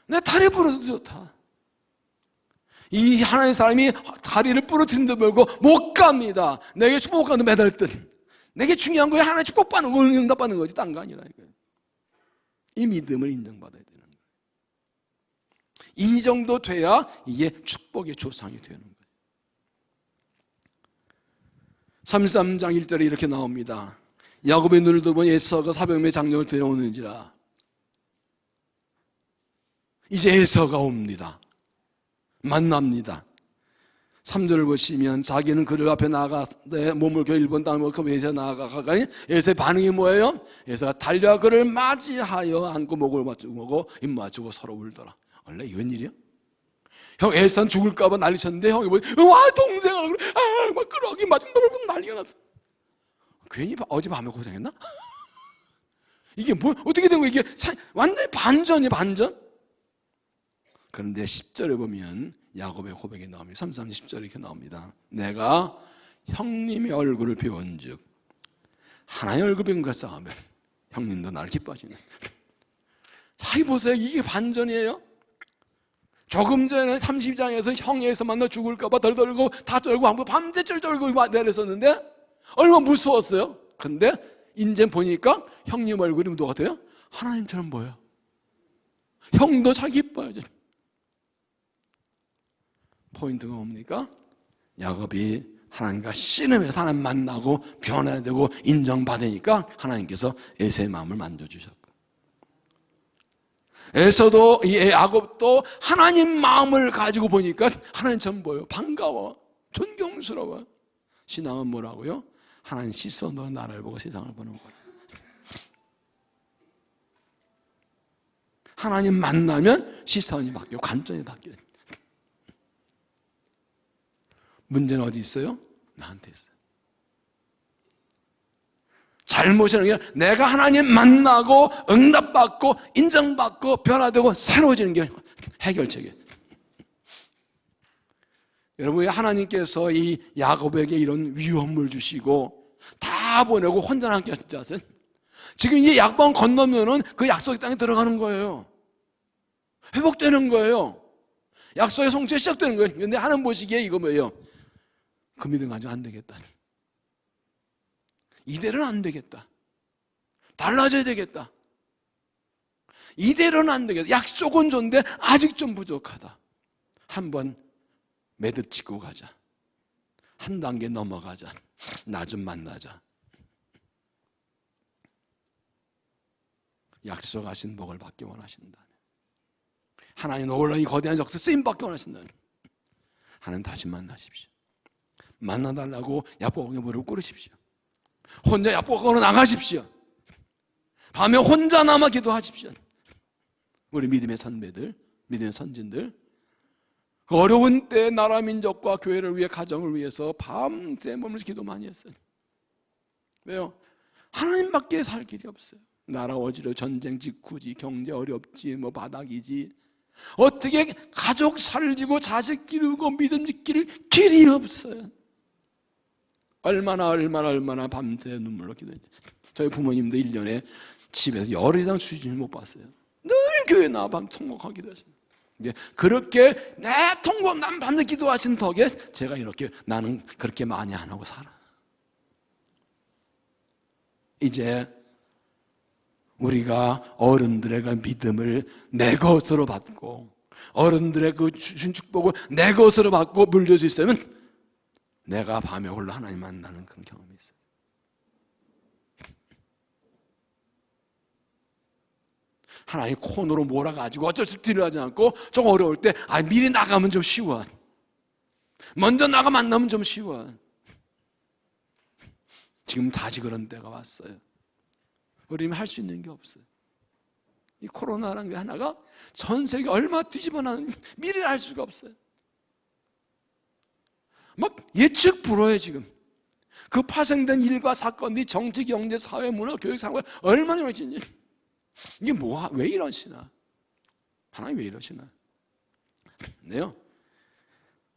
내 다리 부러져도 좋다. 이 하나님의 사람이 다리를 부러뜨린다 말고 못 갑니다. 내게 축복받는 매달든 내게 중요한 거야. 하나님 축복받는 거 응답받는 거지 딴 거 아니라 이거예요. 이 믿음을 인정받아야 되는 거예요. 이 정도 돼야 이게 축복의 조상이 되는 거예요. 33장 1절에 이렇게 나옵니다. 야곱의 눈을 두번 에서가 400명의 장정을 데려오는지라. 이제 에서가 옵니다. 만납니다. 3절을 보시면 자기는 그들 앞에 나가되 몸을 겨 일본 땅을 먹고 에서 나아가가니 에서의 반응이 뭐예요? 에서가 달려와 그를 맞이하여 안고 목을 맞추고 입 맞추고 서로 울더라. 원래 이건 일이야? 형 에서는 죽을까봐 난리쳤는데 형이 와 동생아 그래 막 끌어가기 맞은 걸 보고 난리가 났어. 괜히 어젯밤에 고생했나? 이게 뭐 어떻게 된 거야? 이게 완전히 반전이야 반전. 그런데 10절에 보면 야곱의 고백이 나옵니다. 33, 10절에 이렇게 나옵니다. 내가 형님의 얼굴을 비운즉 하나님의 얼굴 비운 것 싸우면 형님도 나를 기뻐하시네. 자, 보세요. 이게 반전이에요. 조금 전에 30장에서 형에서 만나 죽을까 봐 덜덜고 다 떨고 밤새 쩔쩔고 내렸었는데 얼마나 무서웠어요. 근데 이제 보니까 형님 얼굴이 누가 같아요? 하나님처럼 보여. 형도 자기 이뻐요. 포인트가 뭡니까? 야곱이 하나님과 씨름해서 하나님 만나고 변해야 되고 인정받으니까 하나님께서 에서의 마음을 만져주셨고, 에서도 이 야곱도 하나님 마음을 가지고 보니까 하나님처럼 보여. 반가워, 존경스러워. 신앙은 뭐라고요? 하나님 시선으로 나를 보고 세상을 보는 거라. 하나님 만나면 시선이 바뀌고 관점이 바뀌어요. 문제는 어디 있어요? 나한테 있어요. 잘못이라는 게 내가 하나님 만나고 응답받고 인정받고 변화되고 새로워지는 게 해결책이에요. 여러분, 하나님께서 이 야곱에게 이런 위험을 주시고 다 보내고 혼자 남게 하신 줄 아세요? 지금 이 약방 건너면은 그 약속의 땅에 들어가는 거예요. 회복되는 거예요. 약속의 성취가 시작되는 거예요. 근데 하나님 보시기에 이거 뭐예요? 그 믿음 가지고 안 되겠다. 이대로는 안 되겠다. 달라져야 되겠다. 이대로는 안 되겠다. 약속은 좋은데 아직 좀 부족하다. 한번 매듭 짓고 가자. 한 단계 넘어가자. 나 좀 만나자. 약속하신 복을 받기 원하신다. 하나님 놀라운 이 거대한 역사 쓰임 받기 원하신다. 하나님 다시 만나십시오. 만나달라고 야복에 무릎 꿇으십시오. 혼자 야복으로 나가십시오. 밤에 혼자 남아 기도하십시오. 우리 믿음의 선배들, 믿음의 선진들, 어려운 때 나라 민족과 교회를 위해 가정을 위해서 밤새 몸을 기도 많이 했어요. 왜요? 하나님밖에 살 길이 없어요. 나라 어지러 전쟁 직후지, 경제 어렵지, 뭐 바닥이지, 어떻게 가족 살리고 자식 기르고 믿음 지킬 길이 없어요. 얼마나 밤새 눈물로 기도했지. 저희 부모님도 1년에 집에서 열흘 이상 수준을 못 봤어요. 늘 교회 나와 밤 통곡하기도 했어요. 그렇게 내 통곡 난 밤새 기도하신 덕에 제가 이렇게 나는 그렇게 많이 안 하고 살아. 이제 우리가 어른들의 그 믿음을 내 것으로 받고 어른들의 그 주신 축복을 내 것으로 받고 물릴 수 있으면 내가 밤에 홀로 하나님 만나는 그런 경험이 있어요. 하나님 코너로 몰아가지고 어쩔 수 없이 뒤를 하지 않고 좀 어려울 때 미리 나가면 좀 쉬워. 먼저 나가 만나면 좀 쉬워. 지금 다시 그런 때가 왔어요. 우리는 할 수 있는 게 없어요. 이 코로나라는 게 하나가 전 세계 얼마 뒤집어나는 미래를 알 수가 없어요. 막 예측 불허해 지금. 그 파생된 일과 사건이 정치, 경제, 사회, 문화, 교육, 상황 얼마나 많은지. 이게 왜 이러시나? 하나님 왜 이러시나? 네요.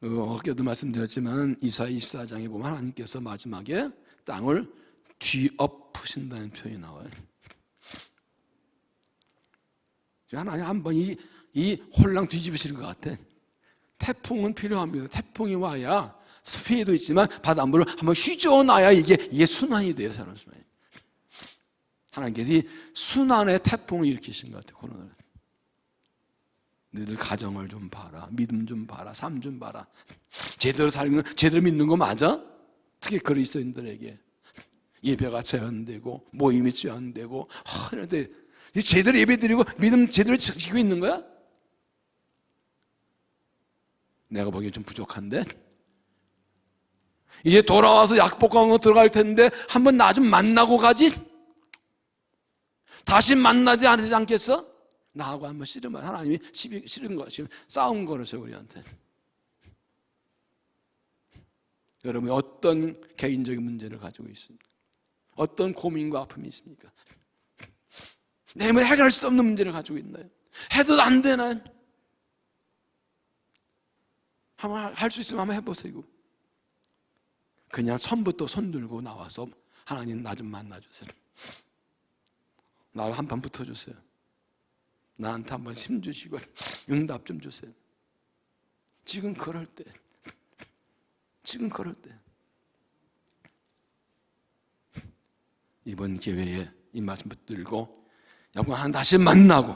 어깨도 말씀드렸지만 이사야 24장에 보면 하나님께서 마지막에 땅을 뒤엎으신다는 표현이 나와요. 하나님 한번 이 홀랑 뒤집으시는 것 같아. 태풍은 필요합니다. 태풍이 와야 스피드도 있지만 바닷물을 한번 휘저어놔야 이게 순환이 돼요. 사람 순환이. 하나님께서 이 순환의 태풍을 일으키신 것 같아요. 코로나를. 너희들 가정을 좀 봐라. 믿음 좀 봐라. 삶 좀 봐라. 제대로 살면 제대로 믿는 거 맞아? 특히 그리스도인들에게 예배가 제한되고 모임이 제한되고 그런데 제대로 예배드리고 믿음 제대로 지키고 있는 거야? 내가 보기엔 좀 부족한데 이제 돌아와서 약복강으로 들어갈 텐데 한번 나 좀 만나고 가지? 다시 만나지 않겠어? 나하고 한번 씨름을 하나님이 싫은 거 지금 싸운 거라서 우리한테. 여러분이 어떤 개인적인 문제를 가지고 있습니까? 어떤 고민과 아픔이 있습니까? 내 몸에 해결할 수 없는 문제를 가지고 있나요? 해도 안 되나요? 한번 할 수 있으면 한번 해보세요. 그냥 처음부터 손 들고 나와서 하나님 나 좀 만나주세요. 나와 한판 붙어주세요. 나한테 한번 힘 주시고 응답 좀 주세요. 지금 그럴 때 이번 기회에 이 말씀 붙들고 여러분 하나님 다시 만나고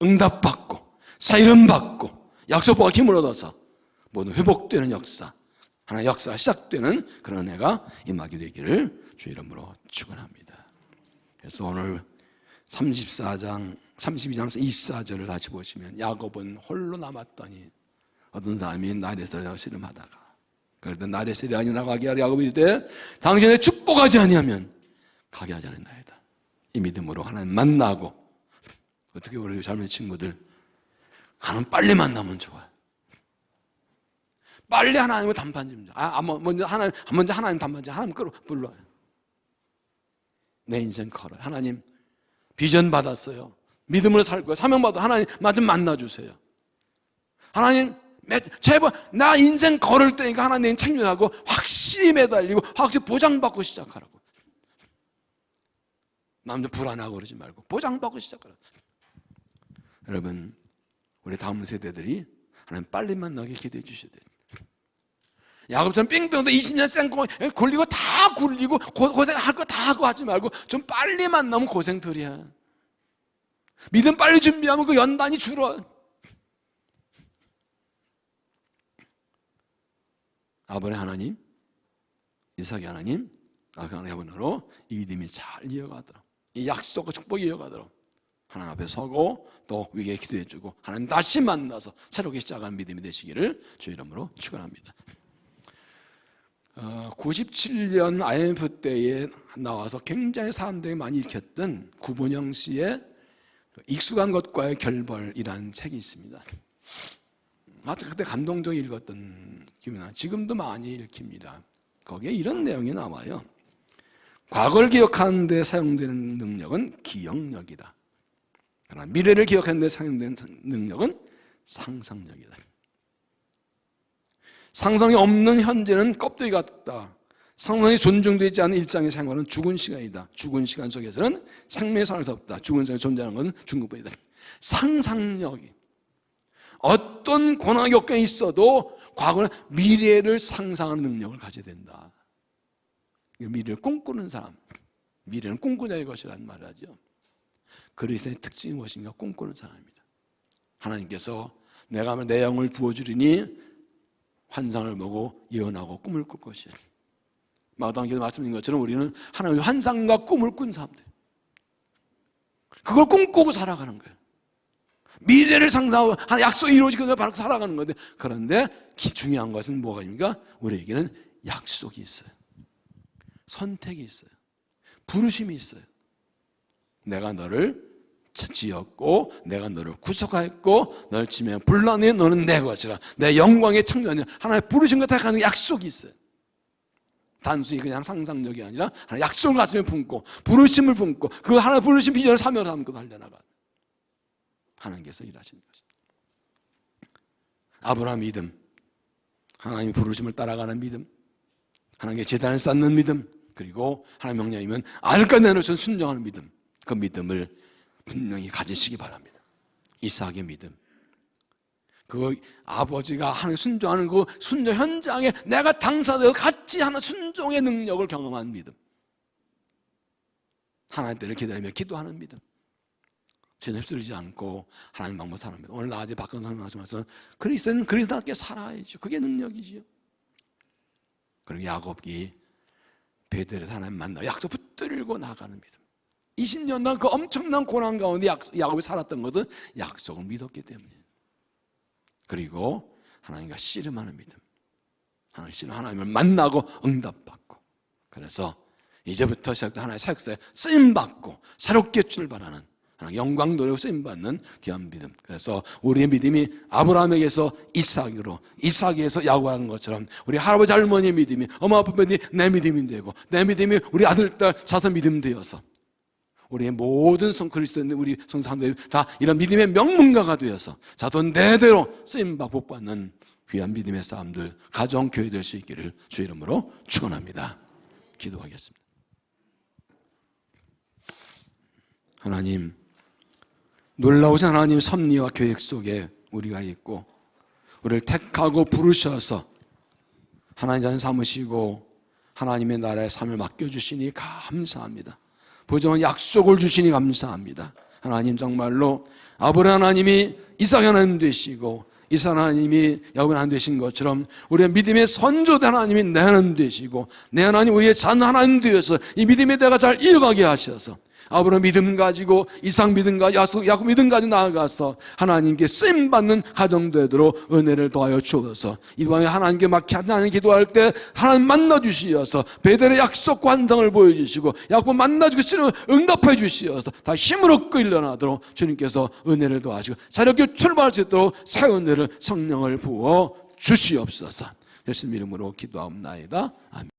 응답받고 사이름받고 약속과 힘을 얻어서 모든 회복되는 역사, 하나의 역사가 시작되는 그런 은혜가 임하게 되기를 주 이름으로 축원합니다. 그래서 오늘 32장 24절을 다시 보시면 야곱은 홀로 남았더니 어떤 사람이 나레스를 씨름하다가 그래도 나레스에 아니라고 하게 야곱이 이르되 당신의 축복하지 아니하면 가게 하지 않는다이다. 이 믿음으로 하나님 만나고 어떻게 우리 젊은 친구들 하나님 빨리 만나면 좋아요. 빨리 하나님을 단판 좀 먼저 하나님 단판 좀 하나님 불러요. 내 인생 걸어요. 하나님 비전 받았어요. 믿음으로 살 거예요. 사명 받아 하나님 좀 만나주세요. 하나님 제발 나 인생 걸을 때니까 하나님 책임하고 확실히 매달리고 확실히 보장받고 시작하라고. 남들 불안하고 그러지 말고 보장받고 시작하라고. 여러분 우리 다음 세대들이 하나님 빨리 만나게 기도해 주셔야 돼요. 야곱처럼 뺑뺑도 20년 쌩고 굴리고 다 굴리고 고생할 거 다 하고 하지 말고 좀 빨리 만나면 고생 덜이야. 믿음 빨리 준비하면 그 연단이 줄어. 아버지 하나님, 이삭의 하나님, 아브라함으로 이 믿음이 잘 이어가도록, 이 약속과 축복이 이어가도록 하나님 앞에 서고 또 위기에 기도해주고 하나님 다시 만나서 새롭게 시작하는 믿음이 되시기를 주 이름으로 축원합니다. 97년 IMF 때에 나와서 굉장히 사람들이 많이 읽혔던 구본영 씨의 익숙한 것과의 결벌이라는 책이 있습니다. 아주 그때 감동적이 읽었던 기분이 나요. 지금도 많이 읽힙니다. 거기에 이런 내용이 나와요. 과거를 기억하는 데 사용되는 능력은 기억력이다. 그러나 미래를 기억하는 데 사용되는 능력은 상상력이다. 상상이 없는 현재는 껍데기 같다. 상상이 존중되지 않은 일상의 생활은 죽은 시간이다. 죽은 시간 속에서는 생명의 살아서 없다. 죽은 시간에 존재하는 것은 중국뿐이다. 상상력이 어떤 고난이 겪어 있어도 과거는 미래를 상상하는 능력을 가져야 된다. 미래를 꿈꾸는 사람, 미래는 꿈꾸자의 것이라는 말을 하죠. 그리스도의 특징이 무엇인가? 꿈꾸는 사람입니다. 하나님께서 내가 내 영을 부어주리니 환상을 보고 예언하고 꿈을 꿀 것이야. 마가복음에 말씀드린 것처럼 우리는 하나님의 환상과 꿈을 꾼 사람들, 그걸 꿈꾸고 살아가는 거예요. 미래를 상상하고 약속이 이루어지고 바로 살아가는 건데, 그런데 중요한 것은 뭐가 있습니까? 우리에게는 약속이 있어요. 선택이 있어요. 부르심이 있어요. 내가 너를 지었고 내가 너를 구속하였고 너를 치며 불러내 너는 내 것이라. 내 영광의 청년이야. 하나님의 부르신 것 택하는 약속이 있어요. 단순히 그냥 상상력이 아니라 하나님 약속을 가슴에 품고 부르심을 품고 그 하나님 부르신 비전을 사명을 삼고 달려나가 하나님께서 일하시는 것입니다. 아브라함 믿음, 하나님의 부르심을 따라가는 믿음, 하나님의 제단을 쌓는 믿음, 그리고 하나님의 명령이면 알까 내놓으신 순종하는 믿음, 그 믿음을 분명히 가지시기 바랍니다. 이삭의 믿음, 그 아버지가 하나님 순종하는 그 순종 현장에 내가 당사되어 같이 하는 순종의 능력을 경험한 믿음, 하나님 때를 기다리며 기도하는 믿음, 제 휩쓸리지 않고 하나님 방법 사는 믿음. 오늘 낮에 박근성 선생님 말씀하셔서 그리스도는 그리스도답게 살아야죠. 그게 능력이지요. 그리고 야곱이 베델에서 하나님 만나 약속 붙들고 나가는 믿음. 20년간 그 엄청난 고난 가운데 야곱이 살았던 것은 약속을 믿었기 때문이에요. 그리고 하나님과 씨름하는 믿음, 하나님을 만나고 응답받고, 그래서 이제부터 시작된 하나님의 사역사에 쓰임받고 새롭게 출발하는 하나님 영광 노래로 쓰임받는 귀한 믿음. 그래서 우리의 믿음이 아브라함에게서 이삭으로, 이삭에서 야곱하는 것처럼 우리 할아버지 할머니의 믿음이 엄마 아빠 믿음이 내 믿음이 되고, 내 믿음이 우리 아들 딸 자손 믿음 되어서 우리의 모든 그리스도인 우리 성도들 다 이런 믿음의 명문가가 되어서 자손 대대로 쓰임받고 복받는 귀한 믿음의 사람들, 가정, 교회 될 수 있기를 주 이름으로 축원합니다. 기도하겠습니다. 하나님, 놀라우신 하나님 섭리와 계획 속에 우리가 있고 우리를 택하고 부르셔서 하나님 자녀 삼으시고 하나님의 나라의 삶을 맡겨주시니 감사합니다. 보정한 약속을 주시니 감사합니다. 하나님 정말로 아브라함 하나님이 이삭 하나님 되시고 이삭 하나님이 야곱 하나님 되신 것처럼 우리의 믿음의 선조대 하나님이 내 하나님 되시고 내 하나님 우리의 자녀 하나님 되어서 이 믿음의 대가 잘 이어가게 하셔서 아브라함 믿음 가지고 이삭 믿음 가지고 야곱 믿음 가지고 나아가서 하나님께 쓰임받는 가정 되도록 은혜를 더하여 주어서 이번에 하나님께 맡겨 하나님 기도할 때 하나님 만나주시어서 베델의 약속과 환상을 보여주시고 야곱 만나주고 신을 응답해 주시어서 다 힘으로 끌려나도록 주님께서 은혜를 더하시고 자력게 출발할 수 있도록 새 은혜를 성령을 부어 주시옵소서. 예수님 이름으로 기도하옵나이다. 아멘.